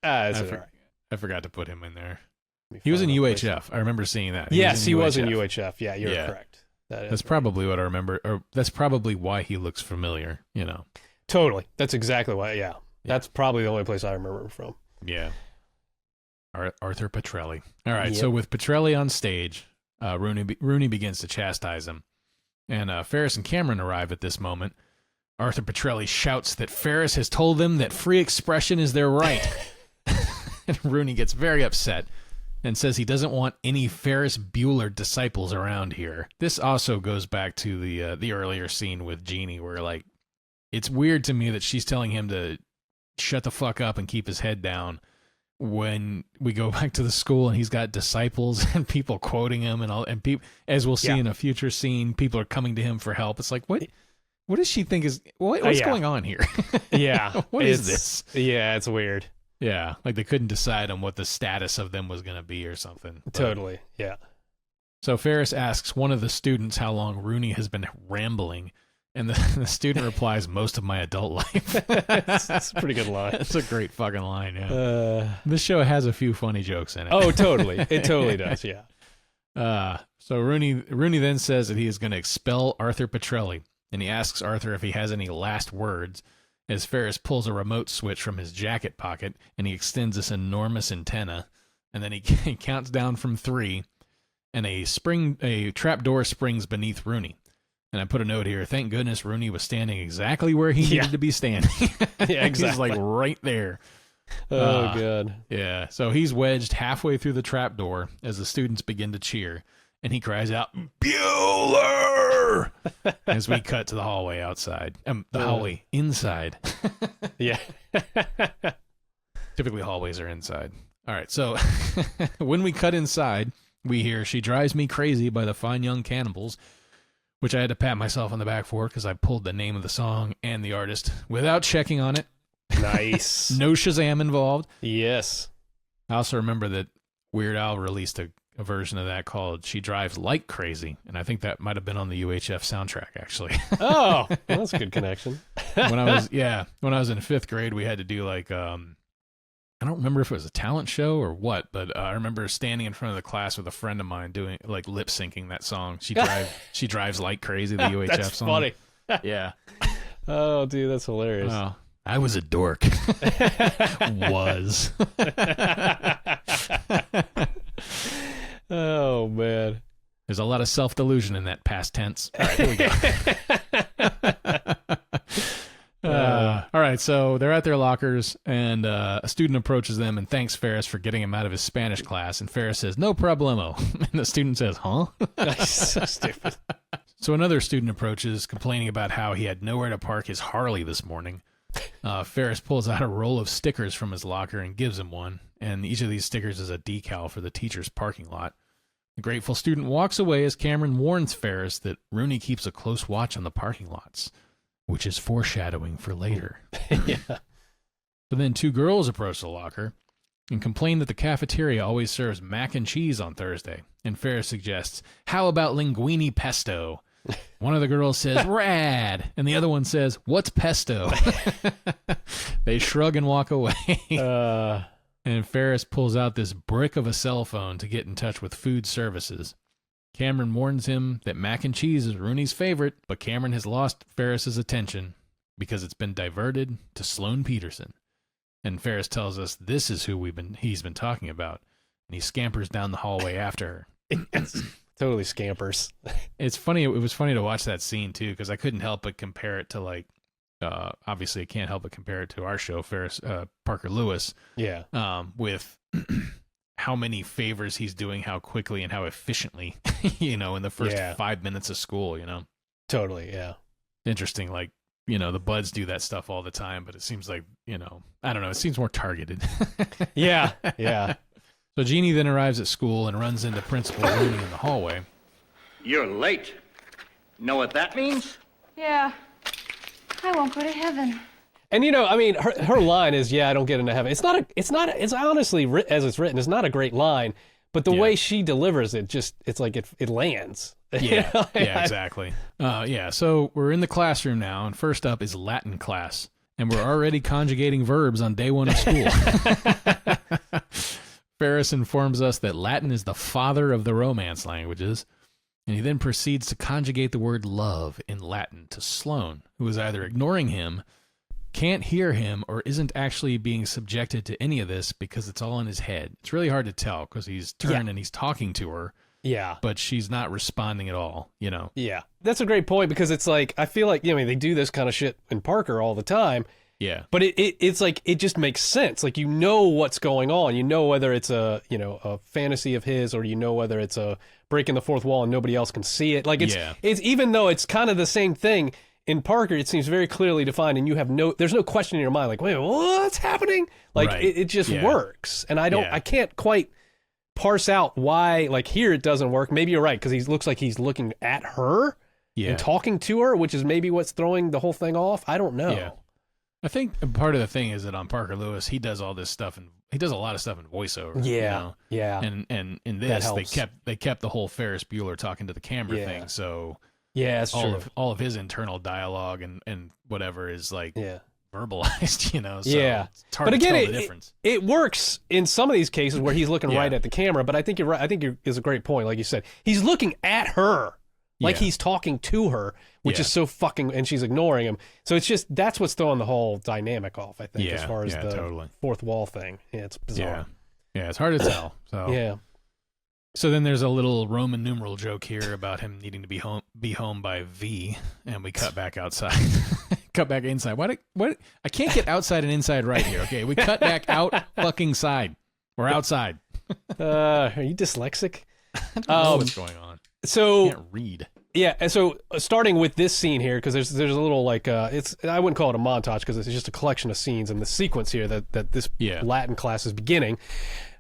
Speaker 2: I forgot to put him in there. He was in UHF. I remember seeing that.
Speaker 1: He was in UHF. Yeah, you're correct.
Speaker 2: That's probably what I remember, or that's probably why he looks familiar, you know.
Speaker 1: Totally. That's exactly why, yeah. That's probably the only place I remember him from.
Speaker 2: Yeah. Arthur Petrelli. All right, so with Petrelli on stage, Rooney begins to chastise him. And Ferris and Cameron arrive at this moment. Arthur Petrelli shouts that Ferris has told them that free expression is their right. And Rooney gets very upset and says he doesn't want any Ferris Bueller disciples around here. This also goes back to the earlier scene with Jeannie, where like it's weird to me that she's telling him to shut the fuck up and keep his head down when we go back to the school and he's got disciples and people quoting him and people, as we'll see in a future scene, people are coming to him for help. It's like, what does she think is what's going on here?
Speaker 1: Yeah.
Speaker 2: What is this?
Speaker 1: Yeah, it's weird.
Speaker 2: Yeah, like they couldn't decide on what the status of them was going to be or something.
Speaker 1: Totally, yeah.
Speaker 2: So Ferris asks one of the students how long Rooney has been rambling, and the student replies, most of my adult life.
Speaker 1: That's a pretty good line.
Speaker 2: That's a great fucking line, yeah. This show has a few funny jokes in it.
Speaker 1: Oh, totally. It totally does, yeah.
Speaker 2: So Rooney then says that he is going to expel Arthur Petrelli, and he asks Arthur if he has any last words, as Ferris pulls a remote switch from his jacket pocket, and he extends this enormous antenna, and then he counts down from 3, and a trapdoor springs beneath Rooney. And I put a note here, thank goodness Rooney was standing exactly where he needed to be standing.
Speaker 1: Yeah, exactly.
Speaker 2: He's like right there.
Speaker 1: Oh, God.
Speaker 2: Yeah, so he's wedged halfway through the trapdoor as the students begin to cheer, and he cries out, Bueller! As we cut to the hallway outside. The hallway inside.
Speaker 1: Yeah.
Speaker 2: Typically hallways are inside. All right, so when we cut inside, we hear She Drives Me Crazy by the Fine Young Cannibals, which I had to pat myself on the back for because I pulled the name of the song and the artist without checking on it.
Speaker 1: Nice.
Speaker 2: No Shazam involved.
Speaker 1: Yes.
Speaker 2: I also remember that Weird Al released a version of that called She Drives Like Crazy, and I think that might have been on the UHF soundtrack, actually.
Speaker 1: Oh, well, that's a good connection.
Speaker 2: When I was in 5th grade, we had to do like, I don't remember if it was a talent show or what, but I remember standing in front of the class with a friend of mine doing like lip syncing that song. She drives like crazy, the UHF
Speaker 1: that's
Speaker 2: song.
Speaker 1: Funny.
Speaker 2: Yeah.
Speaker 1: Oh, dude, that's hilarious.
Speaker 2: Oh, I was a dork. Was.
Speaker 1: Oh, man.
Speaker 2: There's a lot of self-delusion in that past tense. All right, here we go. All right, so they're at their lockers, and a student approaches them and thanks Ferris for getting him out of his Spanish class, and Ferris says, no problemo. And the student says, huh?
Speaker 1: So stupid.
Speaker 2: So another student approaches, complaining about how he had nowhere to park his Harley this morning. Ferris pulls out a roll of stickers from his locker and gives him one, and each of these stickers is a decal for the teacher's parking lot. The grateful student walks away as Cameron warns Ferris that Rooney keeps a close watch on the parking lots, which is foreshadowing for later.
Speaker 1: Yeah.
Speaker 2: So then 2 girls approach the locker and complain that the cafeteria always serves mac and cheese on Thursday, and Ferris suggests, how about linguine pesto? One of the girls says, rad, and the other one says, what's pesto? They shrug and walk away. And Ferris pulls out this brick of a cell phone to get in touch with food services. Cameron warns him that mac and cheese is Rooney's favorite, but Cameron has lost Ferris's attention because it's been diverted to Sloane Peterson. And Ferris tells us this is who he's been talking about, and he scampers down the hallway after her.
Speaker 1: Totally scampers.
Speaker 2: It's funny. It was funny to watch that scene too, because I couldn't help but compare it to like, obviously I can't help but compare it to our show, Parker Lewis.
Speaker 1: Yeah.
Speaker 2: With how many favors he's doing, how quickly and how efficiently, in the first 5 minutes of school,
Speaker 1: Totally. Yeah.
Speaker 2: Interesting. Like, the buds do that stuff all the time, but it seems like, I don't know. It seems more targeted.
Speaker 1: Yeah. Yeah.
Speaker 2: So Jeannie then arrives at school and runs into Principal Rooney in the hallway.
Speaker 7: You're late. Know what that means?
Speaker 5: Yeah. I won't go to heaven.
Speaker 1: And her line is, "Yeah, I don't get into heaven." It's honestly, as it's written, it's not a great line, but the way she delivers it, it's like it lands.
Speaker 2: Yeah, yeah, exactly. So we're in the classroom now, and first up is Latin class, and we're already conjugating verbs on day one of school. Ferris informs us that Latin is the father of the Romance languages, and he then proceeds to conjugate the word love in Latin to Sloane, who is either ignoring him, can't hear him, or isn't actually being subjected to any of this because it's all in his head. It's really hard to tell because he's turned and he's talking to her.
Speaker 1: Yeah.
Speaker 2: But she's not responding at all,
Speaker 1: Yeah. That's a great point, because it's like, I feel like, they do this kind of shit in Parker all the time.
Speaker 2: Yeah.
Speaker 1: But it's like, it just makes sense. Like, what's going on. Whether it's a fantasy of his, or whether it's a breaking the fourth wall and nobody else can see it. Like, it's even though it's kind of the same thing, in Parker, it seems very clearly defined, and there's no question in your mind, like, wait, what's happening? Like, right. it just works. And I can't quite parse out why, like, here it doesn't work. Maybe you're right, because he looks like he's looking at her and talking to her, which is maybe what's throwing the whole thing off. I don't know.
Speaker 2: Yeah. I think part of the thing is that on Parker Lewis, he does all this stuff, and he does a lot of stuff in voiceover.
Speaker 1: Yeah, yeah.
Speaker 2: And in this, they kept the whole Ferris Bueller talking to the camera thing. So
Speaker 1: that's true.
Speaker 2: All of his internal dialogue and whatever is like verbalized. So it's hard to tell the difference.
Speaker 1: It works in some of these cases where he's looking right at the camera. But I think you're right. I think is a great point. Like you said, he's looking at her. Like he's talking to her, which is so fucking, and she's ignoring him. So it's just, that's what's throwing the whole dynamic off, I think, as far as the fourth wall thing. Yeah, it's bizarre.
Speaker 2: Yeah, it's hard to tell. So So then there's a little Roman numeral joke here about him needing to be home by V, and we cut back outside. Cut back inside. What? I can't get outside and inside right here. Okay, we cut back out fucking side. We're outside.
Speaker 1: Are you dyslexic?
Speaker 2: I don't know what's going on.
Speaker 1: So
Speaker 2: I can't read.
Speaker 1: Yeah, and so starting with this scene here, because there's a little like I wouldn't call it a montage, because it's just a collection of scenes and the sequence here that this Latin class is beginning.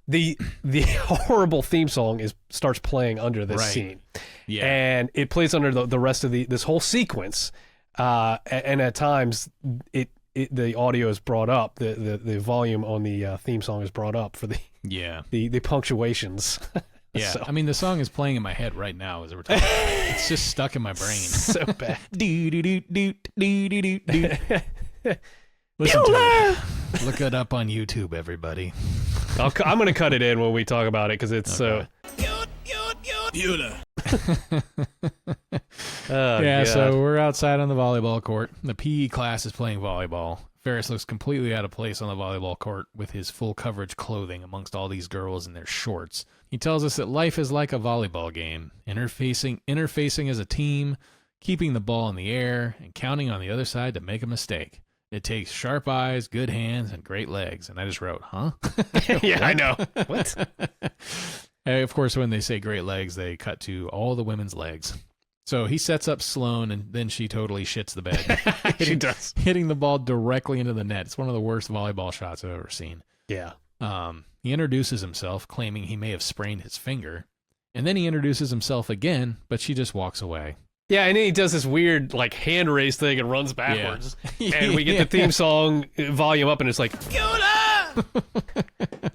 Speaker 1: The horrible theme song starts playing under this scene, and it plays under the rest of this whole sequence, and at times the audio is brought up, the volume on the theme song is brought up for the punctuations.
Speaker 2: Yeah, so. I mean, the song is playing in my head right now as we're talking. It's just stuck in my brain.
Speaker 1: So bad.
Speaker 2: Listen to it. Look it up on YouTube, everybody.
Speaker 1: I'm going to cut it in when we talk about it, because it's so...
Speaker 2: So we're outside on the volleyball court. The PE class is playing volleyball. Ferris looks completely out of place on the volleyball court with his full coverage clothing amongst all these girls in their shorts. He tells us that life is like a volleyball game, interfacing as a team, keeping the ball in the air, and counting on the other side to make a mistake. It takes sharp eyes, good hands, and great legs. And I just wrote, huh?
Speaker 1: Yeah, I know. What?
Speaker 2: Of course, when they say great legs, they cut to all the women's legs. So he sets up Sloane, and then she totally shits the bed.
Speaker 1: She does.
Speaker 2: Hitting the ball directly into the net. It's one of the worst volleyball shots I've ever seen.
Speaker 1: Yeah.
Speaker 2: He introduces himself, claiming he may have sprained his finger. And then he introduces himself again, but she just walks away.
Speaker 1: Yeah, and then he does this weird like hand raise thing and runs backwards. Yeah. And we get the theme song volume up, and it's like, like,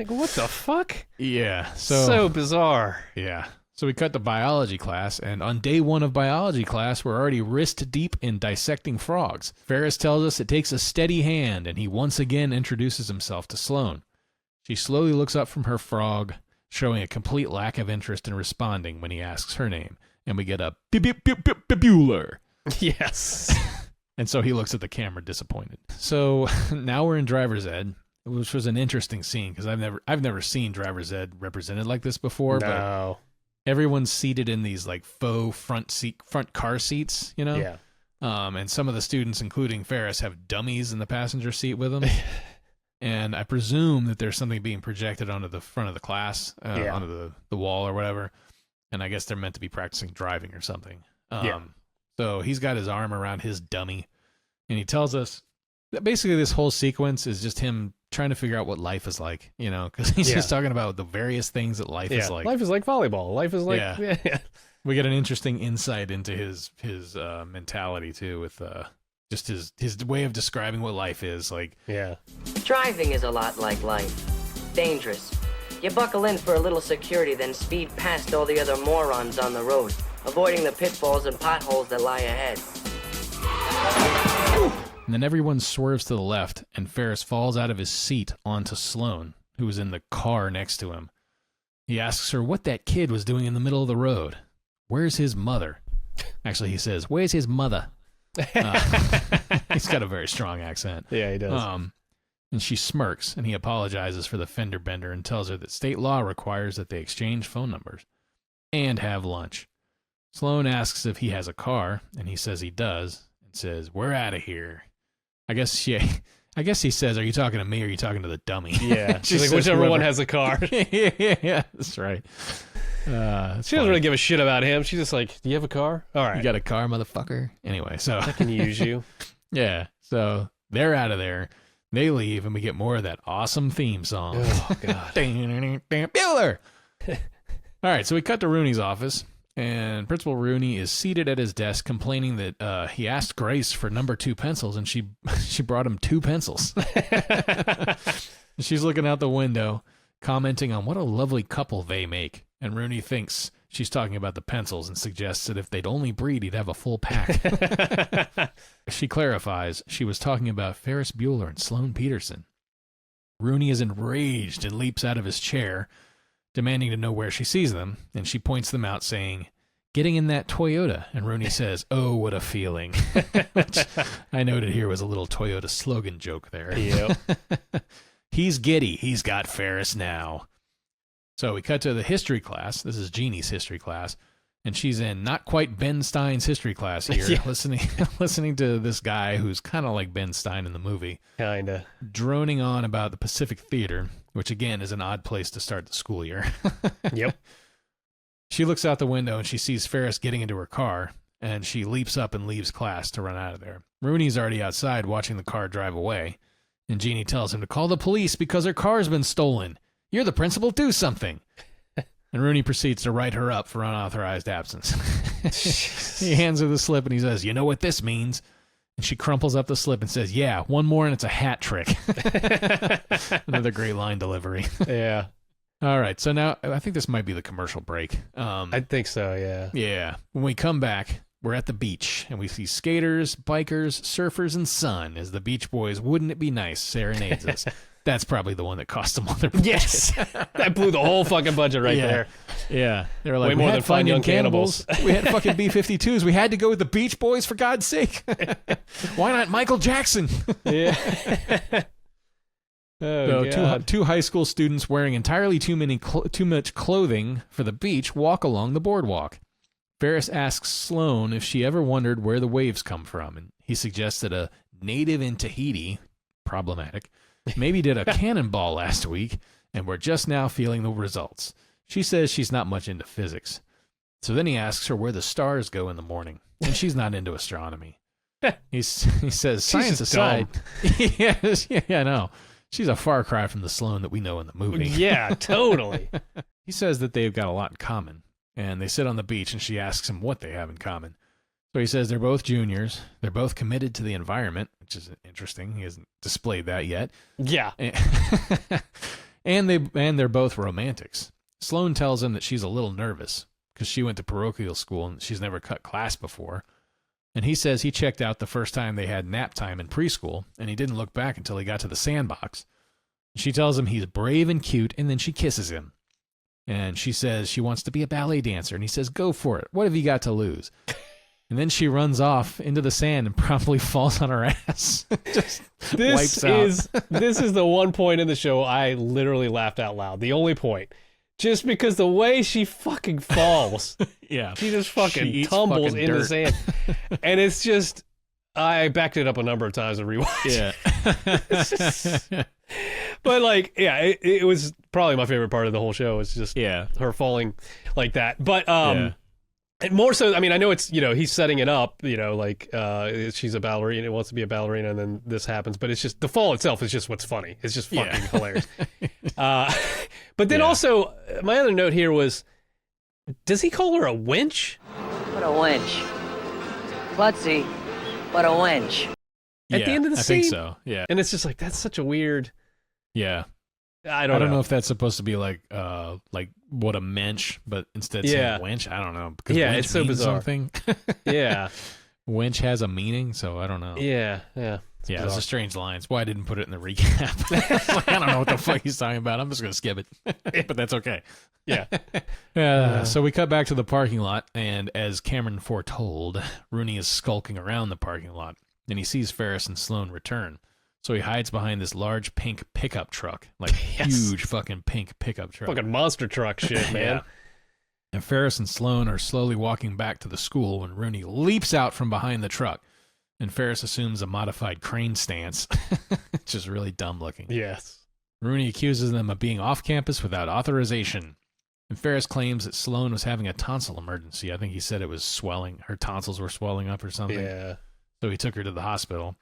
Speaker 1: what the fuck?
Speaker 2: Yeah.
Speaker 1: So bizarre.
Speaker 2: Yeah. So we cut to biology class, and on day one of biology class, we're already wrist deep in dissecting frogs. Ferris tells us it takes a steady hand, and he once again introduces himself to Sloane. She slowly looks up from her frog, showing a complete lack of interest in responding when he asks her name. And we get a Bueller.
Speaker 1: Yes.
Speaker 2: And so he looks at the camera disappointed. So now we're in driver's ed, which was an interesting scene because I've never seen driver's ed represented like this before.
Speaker 1: No.
Speaker 2: everyone's seated in these like faux front car seats, you know?
Speaker 1: Yeah.
Speaker 2: And some of the students, including Ferris, have dummies in the passenger seat with them. And I presume that there's something being projected onto the front of the class, onto the wall or whatever. And I guess they're meant to be practicing driving or something. So he's got his arm around his dummy. And he tells us that basically this whole sequence is just him trying to figure out what life is like, you know, because he's just talking about the various things that life is like.
Speaker 1: Life is like volleyball. Life is like...
Speaker 2: Yeah. We get an interesting insight into his mentality, too, with just his way of describing what life is like.
Speaker 1: Yeah.
Speaker 4: Driving is a lot like life. Dangerous. You buckle in for a little security, then speed past all the other morons on the road, avoiding the pitfalls and potholes that lie ahead.
Speaker 2: And then everyone swerves to the left, and Ferris falls out of his seat onto Sloane, who was in the car next to him. He asks her what that kid was doing in the middle of the road. Where's his mother? Actually, he says, where's his mother? He's got a very strong accent.
Speaker 1: Yeah, he does.
Speaker 2: And she smirks, and he apologizes for the fender bender and tells her that state law requires that they exchange phone numbers and have lunch. Sloane asks if he has a car, and he says he does, and says, we're out of here. I guess he says, are you talking to me or are you talking to the dummy?
Speaker 1: Yeah. She's like, whichever one has a car.
Speaker 2: yeah, that's right.
Speaker 1: She doesn't really give a shit about him. She's just like, do you have a car? All right.
Speaker 2: You got a car, motherfucker? Anyway, so.
Speaker 1: I can use you.
Speaker 2: Yeah. So they're out of there. They leave, and we get more of that awesome theme song.
Speaker 1: Oh, God.
Speaker 2: Bueller! All right, so we cut to Rooney's office, and Principal Rooney is seated at his desk complaining that he asked Grace for number 2 pencils, and she brought him 2 pencils. She's looking out the window, commenting on what a lovely couple they make. And Rooney thinks she's talking about the pencils and suggests that if they'd only breed, he'd have a full pack. She clarifies she was talking about Ferris Bueller and Sloane Peterson. Rooney is enraged and leaps out of his chair, demanding to know where she sees them, and she points them out, saying, getting in that Toyota. And Rooney says, oh, what a feeling. Which I noted here was a little Toyota slogan joke there.
Speaker 1: Yep.
Speaker 2: He's giddy. He's got Ferris now. So we cut to the history class. This is Jeannie's history class. And she's in not quite Ben Stein's history class here, listening to this guy who's kind of like Ben Stein in the movie.
Speaker 1: Kinda.
Speaker 2: Droning on about the Pacific Theater, which again is an odd place to start the school year.
Speaker 1: Yep.
Speaker 2: She looks out the window and she sees Ferris getting into her car, and she leaps up and leaves class to run out of there. Rooney's already outside watching the car drive away, and Jeannie tells him to call the police because her car's been stolen. You're the principal, do something. And Rooney proceeds to write her up for unauthorized absence. He hands her the slip and he says, you know what this means? And she crumples up the slip and says, yeah, one more and it's a hat trick. Another great line delivery.
Speaker 1: Yeah.
Speaker 2: All right, so now I think this might be the commercial break.
Speaker 1: I think so, yeah.
Speaker 2: Yeah. When we come back, we're at the beach, and we see skaters, bikers, surfers, and sun as the Beach Boys' Wouldn't It Be Nice serenades us. That's probably the one that cost them all their budget.
Speaker 1: Yes. That blew the whole fucking budget right there.
Speaker 2: Yeah. They were like,
Speaker 1: way more than Fun Young Cannibals.
Speaker 2: We had fucking B-52s. We had to go with the Beach Boys, for God's sake. Why not Michael Jackson?
Speaker 1: Yeah.
Speaker 2: So two high school students wearing entirely too much clothing for the beach walk along the boardwalk. Ferris asks Sloane if she ever wondered where the waves come from, and he suggests that a native in Tahiti, problematic, maybe did a cannonball last week, and we're just now feeling the results. She says she's not much into physics. So then he asks her where the stars go in the morning, and she's not into astronomy. He says, science aside. Yeah, I know. She's a far cry from the Sloane that we know in the movie.
Speaker 1: Yeah, totally.
Speaker 2: He says that they've got a lot in common, and they sit on the beach, and she asks him what they have in common. So he says they're both juniors, they're both committed to the environment, which is interesting. He hasn't displayed that yet.
Speaker 1: Yeah.
Speaker 2: And they're both romantics. Sloane tells him that she's a little nervous because she went to parochial school and she's never cut class before. And he says he checked out the first time they had nap time in preschool, and he didn't look back until he got to the sandbox. She tells him he's brave and cute, and then she kisses him. And she says she wants to be a ballet dancer, and he says, go for it. What have you got to lose? And then she runs off into the sand and promptly falls on her ass. Just wipes out.
Speaker 1: This is the one point in the show I literally laughed out loud. The only point. just because the way she fucking falls.
Speaker 2: Yeah.
Speaker 1: She just fucking tumbles
Speaker 2: fucking
Speaker 1: in the
Speaker 2: dirt.
Speaker 1: sand. And it's just, I backed it up a number of times to rewatch.
Speaker 2: Yeah.
Speaker 1: But like, yeah, it was probably my favorite part of the whole show. It's just her falling like that. But more so, I mean, I know it's, he's setting it up, like she's a ballerina, wants to be a ballerina, and then this happens. But it's just, the fall itself is just what's funny. It's just fucking hilarious. But then also, my other note here was, does he call her a wench?
Speaker 4: What a wench. Klutzy, what a wench.
Speaker 1: At the end of the scene?
Speaker 2: I think so, yeah.
Speaker 1: And it's just like, that's such a weird...
Speaker 2: Yeah.
Speaker 1: I don't know
Speaker 2: if that's supposed to be like what a mensch, but instead saying wench, I don't know. Because wench
Speaker 1: it's so
Speaker 2: means
Speaker 1: bizarre.
Speaker 2: Something.
Speaker 1: Yeah.
Speaker 2: Wench has a meaning, so I don't know.
Speaker 1: Yeah.
Speaker 2: It's a strange line. It's why I didn't put it in the recap. I don't know what the fuck he's talking about. I'm just going to skip it. But that's okay.
Speaker 1: Yeah.
Speaker 2: So we cut back to the parking lot, and as Cameron foretold, Rooney is skulking around the parking lot, and he sees Ferris and Sloane return. So he hides behind this large pink pickup truck, like huge fucking pink pickup truck.
Speaker 1: Fucking monster truck shit, man.
Speaker 2: And Ferris and Sloane are slowly walking back to the school when Rooney leaps out from behind the truck. And Ferris assumes a modified crane stance. It's just really dumb looking.
Speaker 1: Yes.
Speaker 2: Rooney accuses them of being off campus without authorization. And Ferris claims that Sloane was having a tonsil emergency. I think he said it was swelling. Her tonsils were swelling up or something.
Speaker 1: Yeah.
Speaker 2: So he took her to the hospital.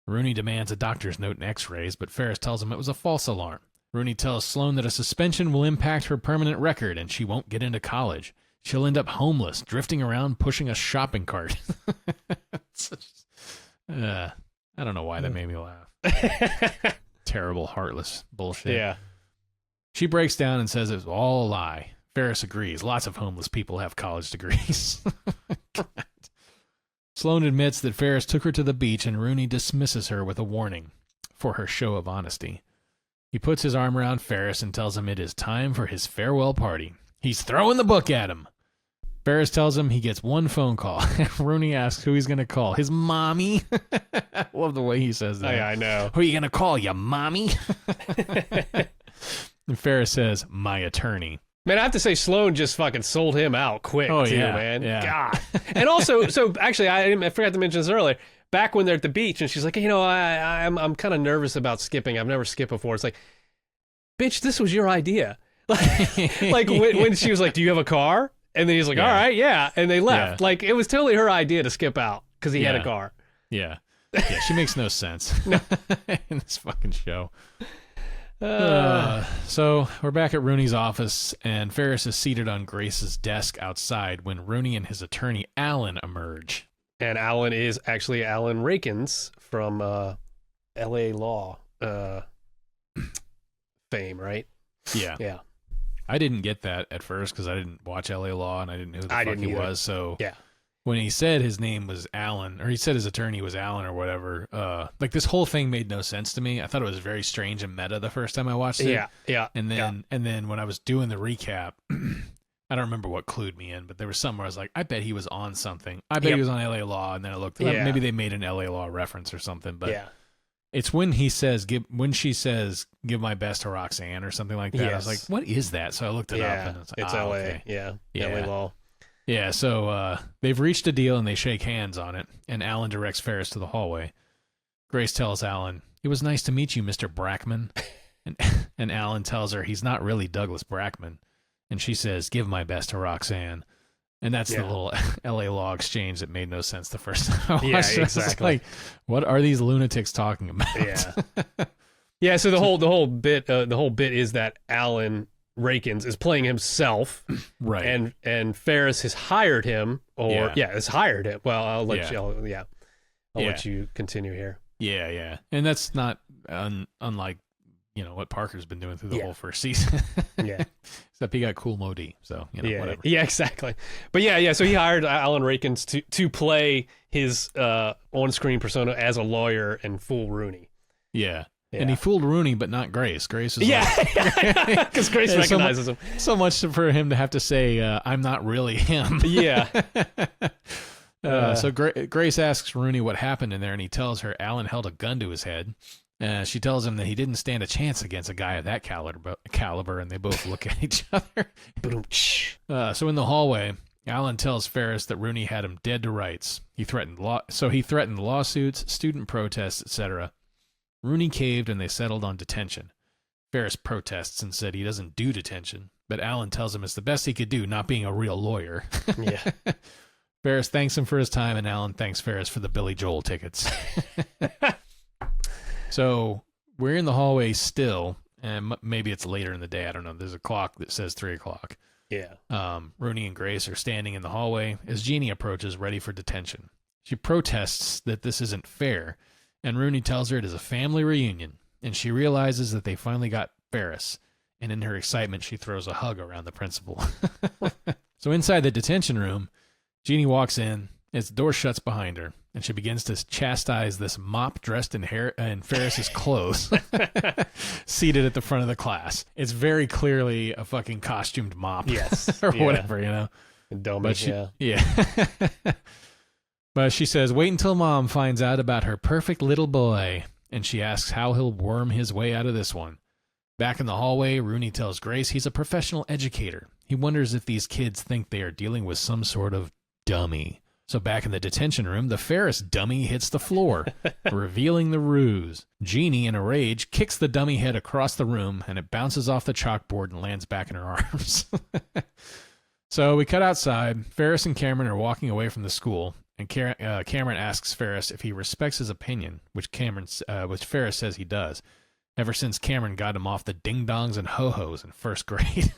Speaker 2: Rooney demands a doctor's note and x-rays, but Ferris tells him it was a false alarm. Rooney tells Sloane that a suspension will impact her permanent record and she won't get into college. She'll end up homeless, drifting around, pushing a shopping cart. I don't know why that made me laugh. Terrible, heartless bullshit.
Speaker 1: Yeah.
Speaker 2: She breaks down and says it was all a lie. Ferris agrees. Lots of homeless people have college degrees. Sloane admits that Ferris took her to the beach, and Rooney dismisses her with a warning for her show of honesty. He puts his arm around Ferris and tells him it is time for his farewell party. He's throwing the book at him. Ferris tells him he gets one phone call. Rooney asks who he's going to call. His mommy? I love the way he says that.
Speaker 1: Yeah, I know.
Speaker 2: Who are you going to call, your mommy? And Ferris says, my attorney.
Speaker 1: Man, I have to say, Sloane just fucking sold him out quick, too, man.
Speaker 2: Yeah.
Speaker 1: God. And also, so actually, I forgot to mention this earlier. Back when they're at the beach, and she's like, I'm kind of nervous about skipping. I've never skipped before. It's like, bitch, this was your idea. Like when she was like, do you have a car? And then he's like, all right, yeah. And they left. Like, it was totally her idea to skip out because he had a car.
Speaker 2: Yeah. Yeah, she makes no sense in this fucking show. So we're back at Rooney's office, and Ferris is seated on Grace's desk outside when Rooney and his attorney, Alan, emerge.
Speaker 1: And Alan is actually Alan Rakins from L.A. Law fame, right?
Speaker 2: Yeah.
Speaker 1: Yeah.
Speaker 2: I didn't get that at first because I didn't watch L.A. Law, and I didn't know who the fuck he was. So
Speaker 1: yeah.
Speaker 2: When he said his name was Alan, or he said his attorney was Alan or whatever, like this whole thing made no sense to me. I thought it was very strange and meta the first time I watched it.
Speaker 1: Yeah.
Speaker 2: And then when I was doing the recap, I don't remember what clued me in, but there was something where I was like, I bet he was on something. I bet he was on L.A. Law, and then I looked. Maybe they made an L.A. Law reference or something. But it's when he says, when she says, give my best to Roxanne or something like that.
Speaker 1: Yes.
Speaker 2: I was like, what is that? So I looked it up, and
Speaker 1: it's L.A.
Speaker 2: Okay.
Speaker 1: Yeah.
Speaker 2: L.A.
Speaker 1: Law.
Speaker 2: Yeah, so they've reached a deal and they shake hands on it, and Alan directs Ferris to the hallway. Grace tells Alan, it was nice to meet you, Mr. Brackman. And Alan tells her he's not really Douglas Brackman. And she says, give my best to Roxanne. And that's the little L.A. Law exchange that made no sense the first time I watched it.
Speaker 1: Exactly.
Speaker 2: Like, what are these lunatics talking about?
Speaker 1: Yeah. Yeah, so the whole bit is that Alan Rakins is playing himself,
Speaker 2: right?
Speaker 1: And Ferris has hired him, has hired him. Well, I'll let let you continue here.
Speaker 2: Yeah, and that's not unlike what Parker's been doing through the whole first season.
Speaker 1: Yeah,
Speaker 2: except he got cool Modi, so whatever.
Speaker 1: Yeah, exactly. But yeah. So he hired Alan Rakins to play his on-screen persona as a lawyer and fool Rooney.
Speaker 2: Yeah. And he fooled Rooney, but not Grace. Grace is
Speaker 1: because Grace recognizes him.
Speaker 2: So much for him to have to say, I'm not really him.
Speaker 1: Yeah.
Speaker 2: So Grace asks Rooney what happened in there, and he tells her Alan held a gun to his head. She tells him that he didn't stand a chance against a guy of that caliber, and they both look at each other. So in the hallway, Alan tells Ferris that Rooney had him dead to rights. He threatened lawsuits, student protests, etc. Rooney caved, and they settled on detention. Ferris protests and said he doesn't do detention, but Alan tells him it's the best he could do, not being a real lawyer.
Speaker 1: Yeah.
Speaker 2: Ferris thanks him for his time, and Alan thanks Ferris for the Billy Joel tickets. So we're in the hallway still, and maybe it's later in the day. I don't know. There's a clock that says 3 o'clock.
Speaker 1: Yeah.
Speaker 2: Rooney and Grace are standing in the hallway as Jeannie approaches, ready for detention. She protests that this isn't fair, and Rooney tells her it is a family reunion, and she realizes that they finally got Ferris, and in her excitement, she throws a hug around the principal. So inside the detention room, Jeannie walks in as the door shuts behind her, and she begins to chastise this mop dressed in Ferris's clothes, seated at the front of the class. It's very clearly a fucking costumed mop.
Speaker 1: Yes.
Speaker 2: Or whatever, you know.
Speaker 1: Dummy,
Speaker 2: yeah. But she says, wait until Mom finds out about her perfect little boy, and she asks how he'll worm his way out of this one. Back in the hallway, Rooney tells Grace he's a professional educator. He wonders if these kids think they are dealing with some sort of dummy. So back in the detention room, the Ferris dummy hits the floor, revealing the ruse. Jeannie, in a rage, kicks the dummy head across the room, and it bounces off the chalkboard and lands back in her arms. So we cut outside. Ferris and Cameron are walking away from the school, and Cameron asks Ferris if he respects his opinion, which Ferris says he does. Ever since Cameron got him off the ding-dongs and ho-hos in first grade.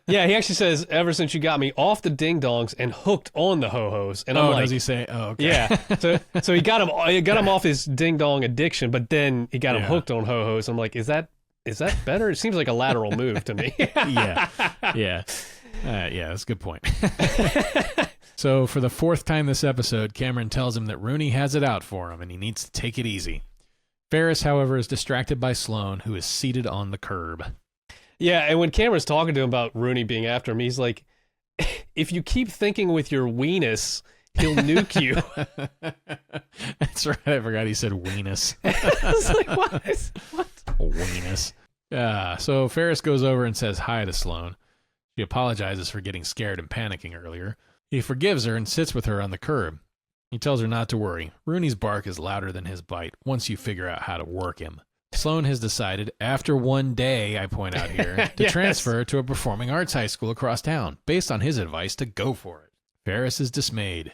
Speaker 1: Yeah, he actually says, ever since you got me off the ding-dongs and hooked on the ho-hos. And I'm like,
Speaker 2: does he say? Oh, okay.
Speaker 1: Yeah. So he got him off his ding-dong addiction, but then he got him hooked on ho-hos. I'm like, is that better? It seems like a lateral move to me.
Speaker 2: Yeah. That's a good point. So for the 4th time this episode, Cameron tells him that Rooney has it out for him and he needs to take it easy. Ferris, however, is distracted by Sloane, who is seated on the curb.
Speaker 1: Yeah, and when Cameron's talking to him about Rooney being after him, he's like, if you keep thinking with your weenus, he'll nuke you.
Speaker 2: That's right. I forgot he said weenus.
Speaker 1: It's like, what?
Speaker 2: Weenus. So Ferris goes over and says hi to Sloane. She apologizes for getting scared and panicking earlier. He forgives her and sits with her on the curb. He tells her not to worry. Rooney's bark is louder than his bite once you figure out how to work him. Sloane has decided, after one day, I point out here, to transfer to a performing arts high school across town, based on his advice to go for it. Ferris is dismayed.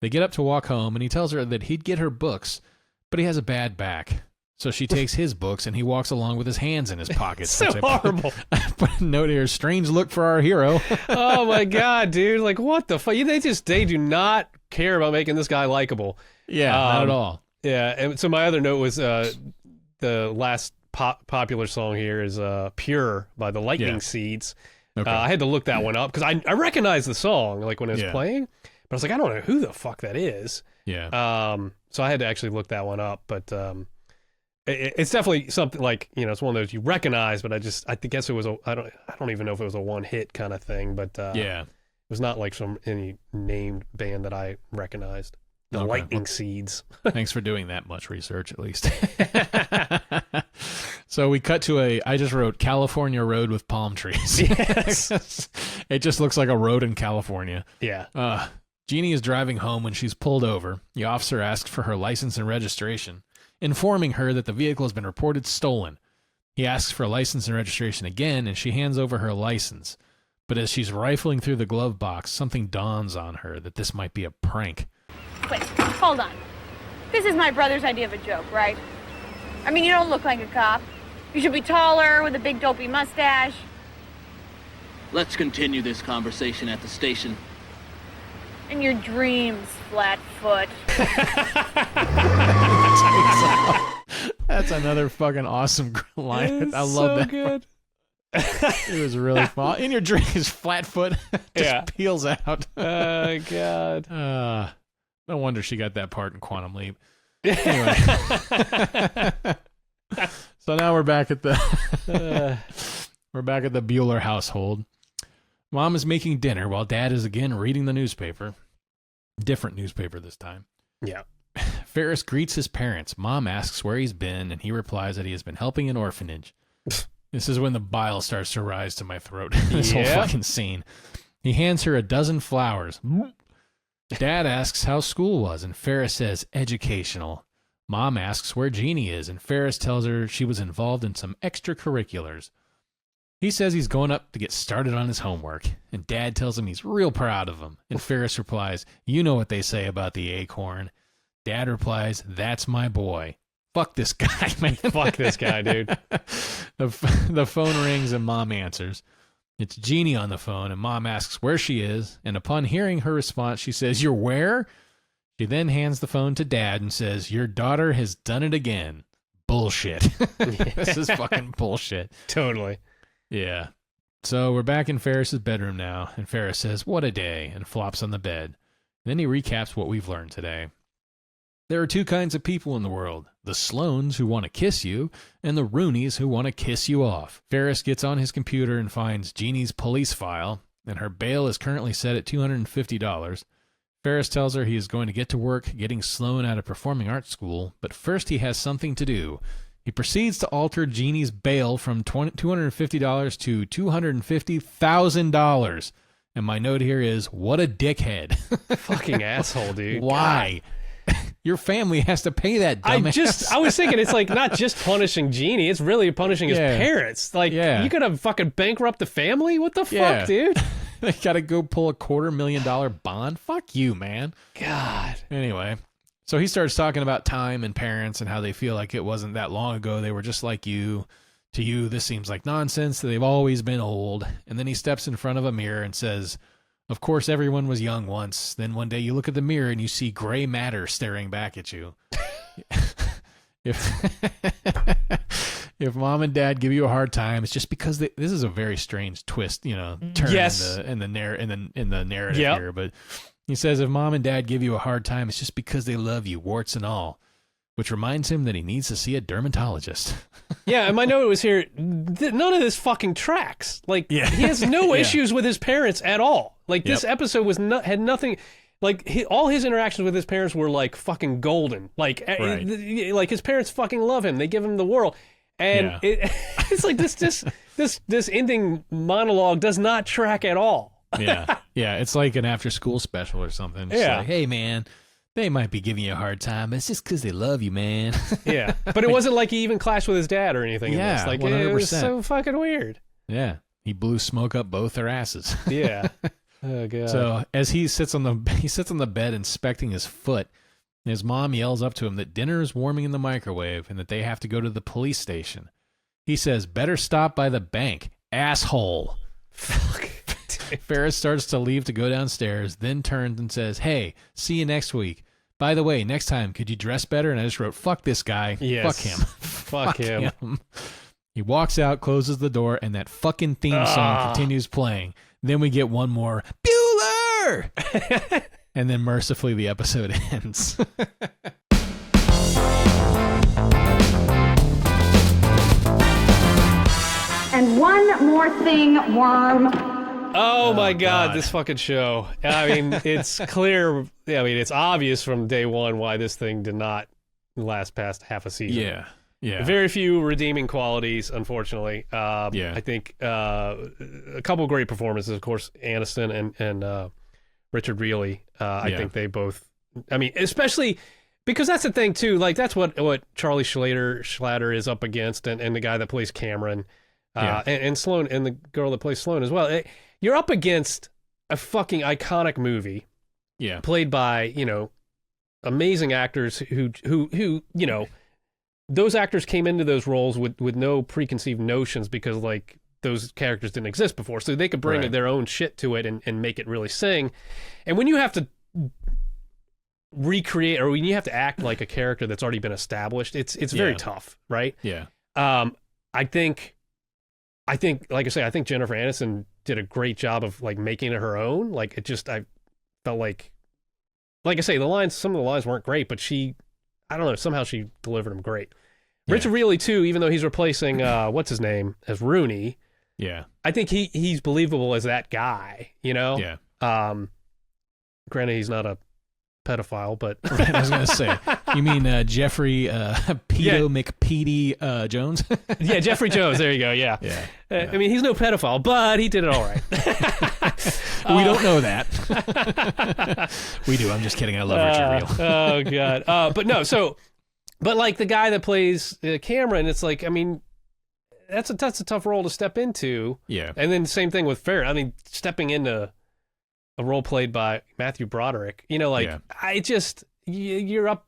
Speaker 2: They get up to walk home, and he tells her that he'd get her books, but he has a bad back. So she takes his books, and he walks along with his hands in his pockets.
Speaker 1: So horrible.
Speaker 2: I put a note here, strange look for our hero.
Speaker 1: Oh, my God, dude. Like, what the fuck? They do not care about making this guy likable.
Speaker 2: Yeah, not at all.
Speaker 1: Yeah, and so my other note was the last popular song here is Pure by the Lightning Seeds. Okay. I had to look that one up because I recognized the song like when it was playing, but I was like, I don't know who the fuck that is.
Speaker 2: Yeah.
Speaker 1: So I had to actually look that one up, but it's definitely something like, you know, it's one of those you recognize, but I guess it was I don't even know if it was a one hit kind of thing, but it was not like any named band that I recognized. The Lightning Seeds.
Speaker 2: Thanks for doing that much research, at least. So we cut to I just wrote California road with palm trees.
Speaker 1: Yes.
Speaker 2: It just looks like a road in California.
Speaker 1: Yeah.
Speaker 2: Jeannie is driving home when she's pulled over. The officer asks for her license and registration, informing her that the vehicle has been reported stolen. He asks for license and registration again, and she hands over her license. But as she's rifling through the glove box, something dawns on her that this might be a prank.
Speaker 5: Wait, hold on. This is my brother's idea of a joke, right? I mean, you don't look like a cop. You should be taller, with a big dopey mustache.
Speaker 6: Let's continue this conversation at the station.
Speaker 5: In your dreams, Flatfoot.
Speaker 2: That's another fucking awesome line. I love that.
Speaker 1: Good.
Speaker 2: It was really fun. In your dreams, Flatfoot just peels out.
Speaker 1: Oh, God.
Speaker 2: No wonder she got that part in Quantum Leap. Anyway. So now we're back at the Bueller household. Mom is making dinner while Dad is again reading the newspaper. Different newspaper this time.
Speaker 1: Yeah.
Speaker 2: Ferris greets his parents. Mom asks where he's been, and he replies that he has been helping an orphanage. This is when the bile starts to rise to my throat. This whole fucking scene. He hands her a dozen flowers. Dad asks how school was, and Ferris says, educational. Mom asks where Jeannie is, and Ferris tells her she was involved in some extracurriculars. He says he's going up to get started on his homework, and Dad tells him he's real proud of him. And Ferris replies, you know what they say about the acorn. Dad replies, that's my boy. Fuck this guy, man.
Speaker 1: Fuck this guy, dude.
Speaker 2: The phone rings and Mom answers. It's Jeannie on the phone, and Mom asks where she is, and upon hearing her response, she says, you're where? She then hands the phone to Dad and says, your daughter has done it again. Bullshit. This is fucking bullshit.
Speaker 1: Totally.
Speaker 2: Yeah. So we're back in Ferris's bedroom now, and Ferris says, what a day, and flops on the bed. Then he recaps what we've learned today. There are two kinds of people in the world, the Sloanes who want to kiss you, and the Rooneys who want to kiss you off. Ferris gets on his computer and finds Jeannie's police file, and her bail is currently set at $250. Ferris tells her he is going to get to work getting Sloane out of performing arts school, but first he has something to do. He proceeds to alter Jeannie's bail from $250 to $250,000. And my note here is, what a dickhead.
Speaker 1: Fucking asshole, dude.
Speaker 2: Why? Your family has to pay that dumbass.
Speaker 1: I was thinking, it's like not just punishing Jeannie, it's really punishing his parents. Like, you could have fucking bankrupt the family? What the fuck, dude?
Speaker 2: They gotta go pull a $250,000 bond? Fuck you, man.
Speaker 1: God.
Speaker 2: Anyway, so he starts talking about time and parents and how they feel like it wasn't that long ago. They were just like you. To you, this seems like nonsense. They've always been old. And then he steps in front of a mirror and says, of course, everyone was young once. Then one day you look at the mirror and you see gray matter staring back at you. If mom and dad give you a hard time, it's just because this is a very strange twist, turn in the narrative here. But he says if mom and dad give you a hard time, it's just because they love you, warts and all. Which reminds him that he needs to see a dermatologist.
Speaker 1: Yeah, and my note was here, none of this fucking tracks. Like, he has no issues with his parents at all. Like, this episode had nothing, like, all his interactions with his parents were, like, fucking golden. Like, like his parents fucking love him. They give him the world. And it's like this ending monologue does not track at all.
Speaker 2: Yeah, it's like an after-school special or something. It's like, hey, man, they might be giving you a hard time. It's just because they love you, man.
Speaker 1: Yeah. But it wasn't like he even clashed with his dad or anything.
Speaker 2: Yeah,
Speaker 1: in this. Like,
Speaker 2: 100%.
Speaker 1: It was so fucking weird.
Speaker 2: Yeah. He blew smoke up both their asses.
Speaker 1: Yeah. Oh, God.
Speaker 2: So as he sits on the bed inspecting his foot, his mom yells up to him that dinner is warming in the microwave and that they have to go to the police station. He says, better stop by the bank, asshole.
Speaker 1: Fuck.
Speaker 2: Ferris starts to leave to go downstairs, then turns and says, hey, see you next week. By the way, next time, could you dress better? And I just wrote, fuck this guy.
Speaker 1: Yes.
Speaker 2: Fuck him.
Speaker 1: Fuck him.
Speaker 2: He walks out, closes the door, and that fucking theme song continues playing. Then we get one more, Bueller! And then mercifully the episode ends.
Speaker 5: And one more thing, Worm.
Speaker 1: Oh my God, this fucking show. I mean, it's clear. I mean, it's obvious from day one why this thing did not last past half a season.
Speaker 2: Yeah.
Speaker 1: Very few redeeming qualities, unfortunately. I think a couple great performances, of course, Aniston and Richard Riehle. I think they both. I mean, especially because that's the thing too. Like that's what Charlie Schlatter is up against, and the guy that plays Cameron, and Sloane, and the girl that plays Sloane as well. You're up against a fucking iconic movie, played by amazing actors who those actors came into those roles with no preconceived notions because like those characters didn't exist before, so they could bring their own shit to it and make it really sing. And when you have to recreate or when you have to act like a character that's already been established, it's very tough, right?
Speaker 2: Yeah.
Speaker 1: I think, like I say, I think Jennifer Aniston did a great job of like making it her own. Like it just, I felt like I say, some of the lines weren't great, but I don't know, somehow she delivered them great. Yeah. Richard Riehle too, even though he's replacing what's his name as Rooney.
Speaker 2: Yeah,
Speaker 1: I think he's believable as that guy.
Speaker 2: Yeah.
Speaker 1: Granted, he's not a pedophile, but
Speaker 2: right, I was gonna say, you mean Jeffrey McPeedy Jones?
Speaker 1: Yeah, Jeffrey Jones. There you go. Yeah. I mean, he's no pedophile, but he did it all right.
Speaker 2: We don't know that. We do. I'm just kidding. I love Richard Reel.
Speaker 1: Oh God. But no. So, but like the guy that plays Cameron, it's like, I mean, that's a tough role to step into.
Speaker 2: Yeah.
Speaker 1: And then same thing with Ferris. I mean, stepping into a role played by Matthew Broderick, you know, like I just you're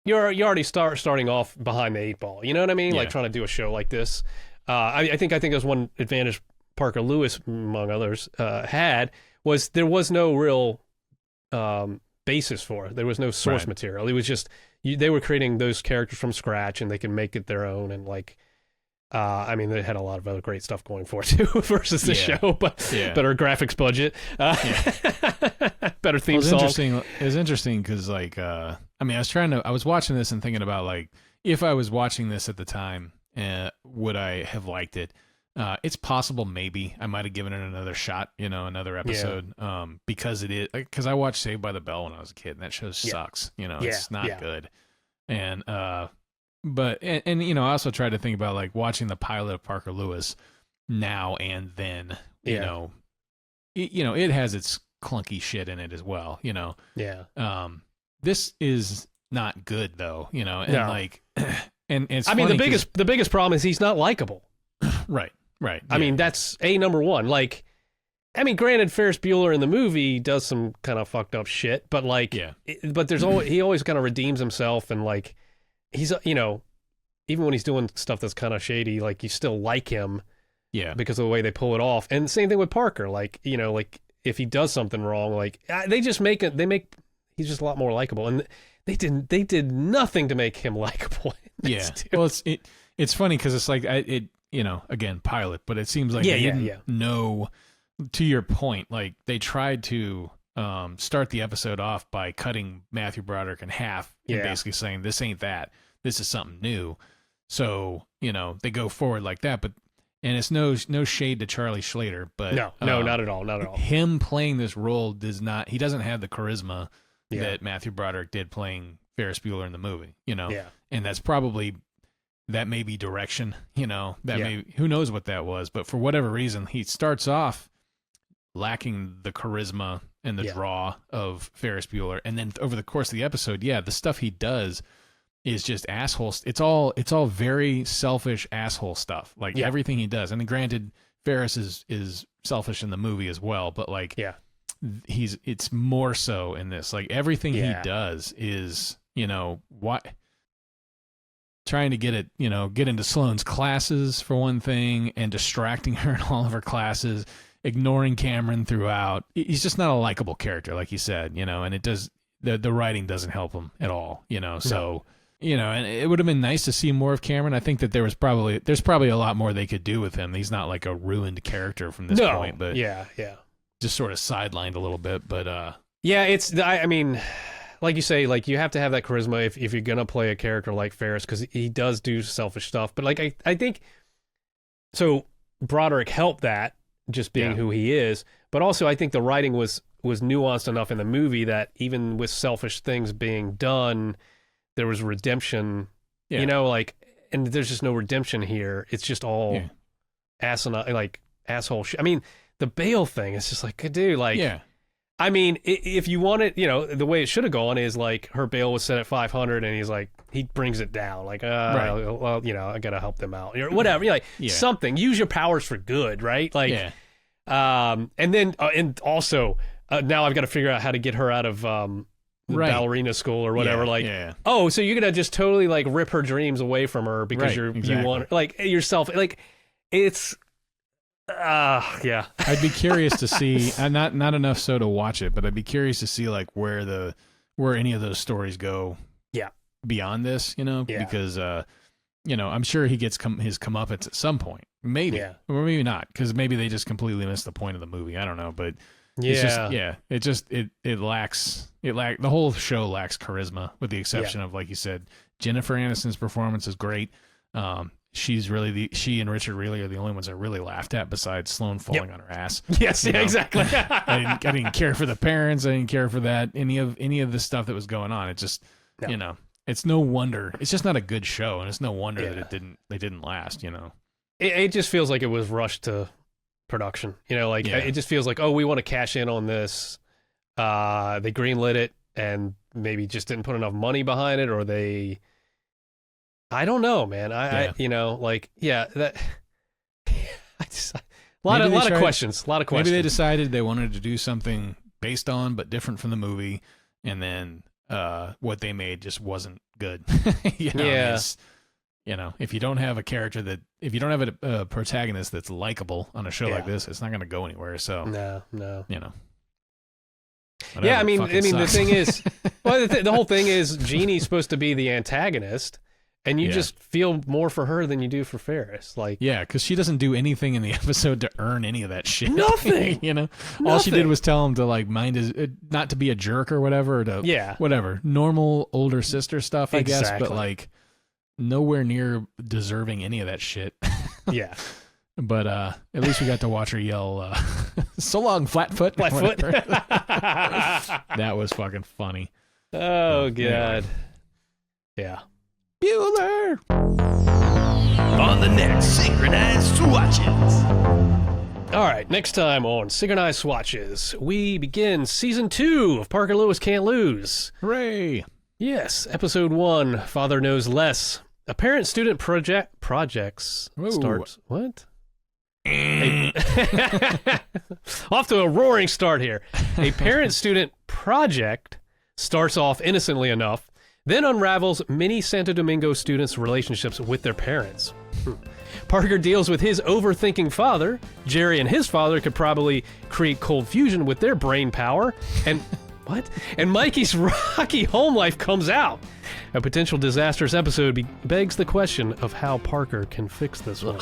Speaker 1: already starting off behind the 8 ball. You know what I mean? Like trying to do a show like this. I think there's one advantage Parker Lewis, among others, had was there was no real basis for it. There was no source material. It was just they were creating those characters from scratch, and they can make it their own. And like, I mean, they had a lot of other great stuff going for it too versus the show, but better graphics budget, better theme song.
Speaker 2: It was interesting because, like, I mean, I was watching this and thinking about, like, if I was watching this at the time, would I have liked it? It's possible, maybe I might have given it another shot, you know, another episode, because I watched Saved by the Bell when I was a kid, and that show sucks. You know, it's not good, and but you know, I also tried to think about, like, watching the pilot of Parker Lewis now and then. You know, it has its clunky shit in it as well. You know, this is not good though. You know, and like, and it's. I mean,
Speaker 1: the biggest problem is he's not likable.
Speaker 2: Right.
Speaker 1: I mean, that's number one. Like, I mean, granted, Ferris Bueller in the movie does some kind of fucked up shit, but like, but there's always he always kind of redeems himself, and like, he's, you know, even when he's doing stuff that's kind of shady, like, you still like him, because of the way they pull it off. And same thing with Parker, like, you know, like if he does something wrong, like they just make he's just a lot more likable, and they did nothing to make him likable.
Speaker 2: Well, it's funny because it's like you know, again, pilot, but it seems like they didn't know, to your point, like they tried to start the episode off by cutting Matthew Broderick in half and basically saying, this ain't that, this is something new. So, you know, they go forward like that, and it's no shade to Charlie Schlater, but
Speaker 1: no, not at all.
Speaker 2: Him playing this role he doesn't have the charisma that Matthew Broderick did playing Ferris Bueller in the movie, you know, and that's probably, that may be direction, you know, who knows what that was, but for whatever reason, he starts off lacking the charisma and the draw of Ferris Bueller. And then over the course of the episode, the stuff he does is just asshole. It's all very selfish asshole stuff. Like everything he does. And granted, Ferris is selfish in the movie as well, but like, it's more so in this, like everything he does is, you know, trying to get into Sloane's classes for one thing, and distracting her in all of her classes, ignoring Cameron throughout. He's just not a likable character, like you said, you know, and the writing doesn't help him at all, you know. So, you know, and it would have been nice to see more of Cameron. I think that there's probably a lot more they could do with him. He's not like a ruined character from this point, but just sort of sidelined a little bit. But
Speaker 1: I mean, like you say, like you have to have that charisma if you're gonna play a character like Ferris, because he does do selfish stuff. But like I think so, Broderick helped that, just being who he is. But also, I think the writing was nuanced enough in the movie that even with selfish things being done, there was redemption. You know, like, and there's just no redemption here. It's just all asinine, like asshole shit. I mean, the bail thing is just like, dude, like. I mean, if you want it, you know, the way it should have gone is like her bail was set at 500, and he's like, he brings it down, like, well, you know, I gotta help them out, or whatever. You're like, something. Use your powers for good, right? Like, and then and also now I've got to figure out how to get her out of ballerina school or whatever. Oh, so you're gonna just totally like rip her dreams away from her because you want, like, yourself, like, it's.
Speaker 2: I'd be curious to see, not enough so to watch it, but I'd be curious to see like where any of those stories go beyond this, you know, because you know, I'm sure he gets his comeuppance at some point, maybe or maybe not, because maybe they just completely missed the point of the movie. I don't know, but it lacks the whole show lacks charisma, with the exception of, like you said, Jennifer Aniston's performance is great. she and Richard really are the only ones that really laughed at, besides Sloane falling on her ass.
Speaker 1: Yes, yeah, exactly.
Speaker 2: I didn't care for the parents. I didn't care for that any of the stuff that was going on. It just it's no wonder. It's just not a good show, and it's no wonder that they didn't last.
Speaker 1: It just feels like it was rushed to production. It just feels like, oh, we want to cash in on this. They greenlit it and maybe just didn't put enough money behind it, or I don't know, man. A lot of questions.
Speaker 2: Maybe they decided they wanted to do something based on but different from the movie, and then what they made just wasn't good. If you don't have a character if you don't have a protagonist that's likable on a show like this, it's not going to go anywhere. So
Speaker 1: no.
Speaker 2: Whatever,
Speaker 1: yeah, I mean, the thing is, the whole thing is Jeannie's supposed to be the antagonist. And you just feel more for her than you do for Ferris.
Speaker 2: Because she doesn't do anything in the episode to earn any of that shit.
Speaker 1: Nothing.
Speaker 2: All she did was tell him to mind his, not to be a jerk or whatever. Or to whatever normal older sister stuff, I guess. But nowhere near deserving any of that shit.
Speaker 1: Yeah.
Speaker 2: But at least we got to watch her yell, "So long, Flatfoot."
Speaker 1: Flatfoot.
Speaker 2: That was fucking funny.
Speaker 1: Oh God. Anyway. Yeah.
Speaker 2: Bueller!
Speaker 3: On the next Synchronized Swatches.
Speaker 1: All right, next time on Synchronized Swatches, we begin Season 2 of Parker Lewis Can't Lose.
Speaker 2: Hooray!
Speaker 1: Yes, Episode 1, Father Knows Less. A parent-student projects starts... What? Off to a roaring start here. A parent-student project starts off innocently enough, then unravels many Santo Domingo students' relationships with their parents. Parker deals with his overthinking father. Jerry and his father could probably create cold fusion with their brain power. And what? And Mikey's rocky home life comes out. A potential disastrous episode begs the question of how Parker can fix this one.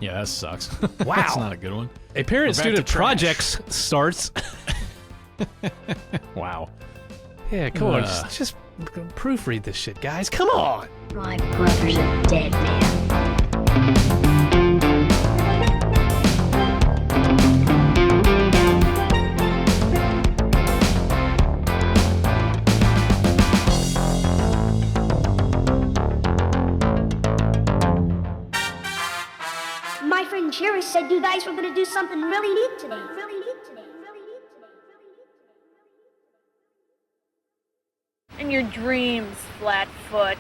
Speaker 2: Yeah, that sucks.
Speaker 1: Wow.
Speaker 2: That's not a good one.
Speaker 1: A parent-student project starts...
Speaker 2: Wow.
Speaker 1: Yeah, come on. Just proofread this shit, guys. Come on.
Speaker 8: My brother's a dead man.
Speaker 9: My friend Jerry said you guys were going to do something really neat today.
Speaker 5: In your dreams, Flatfoot.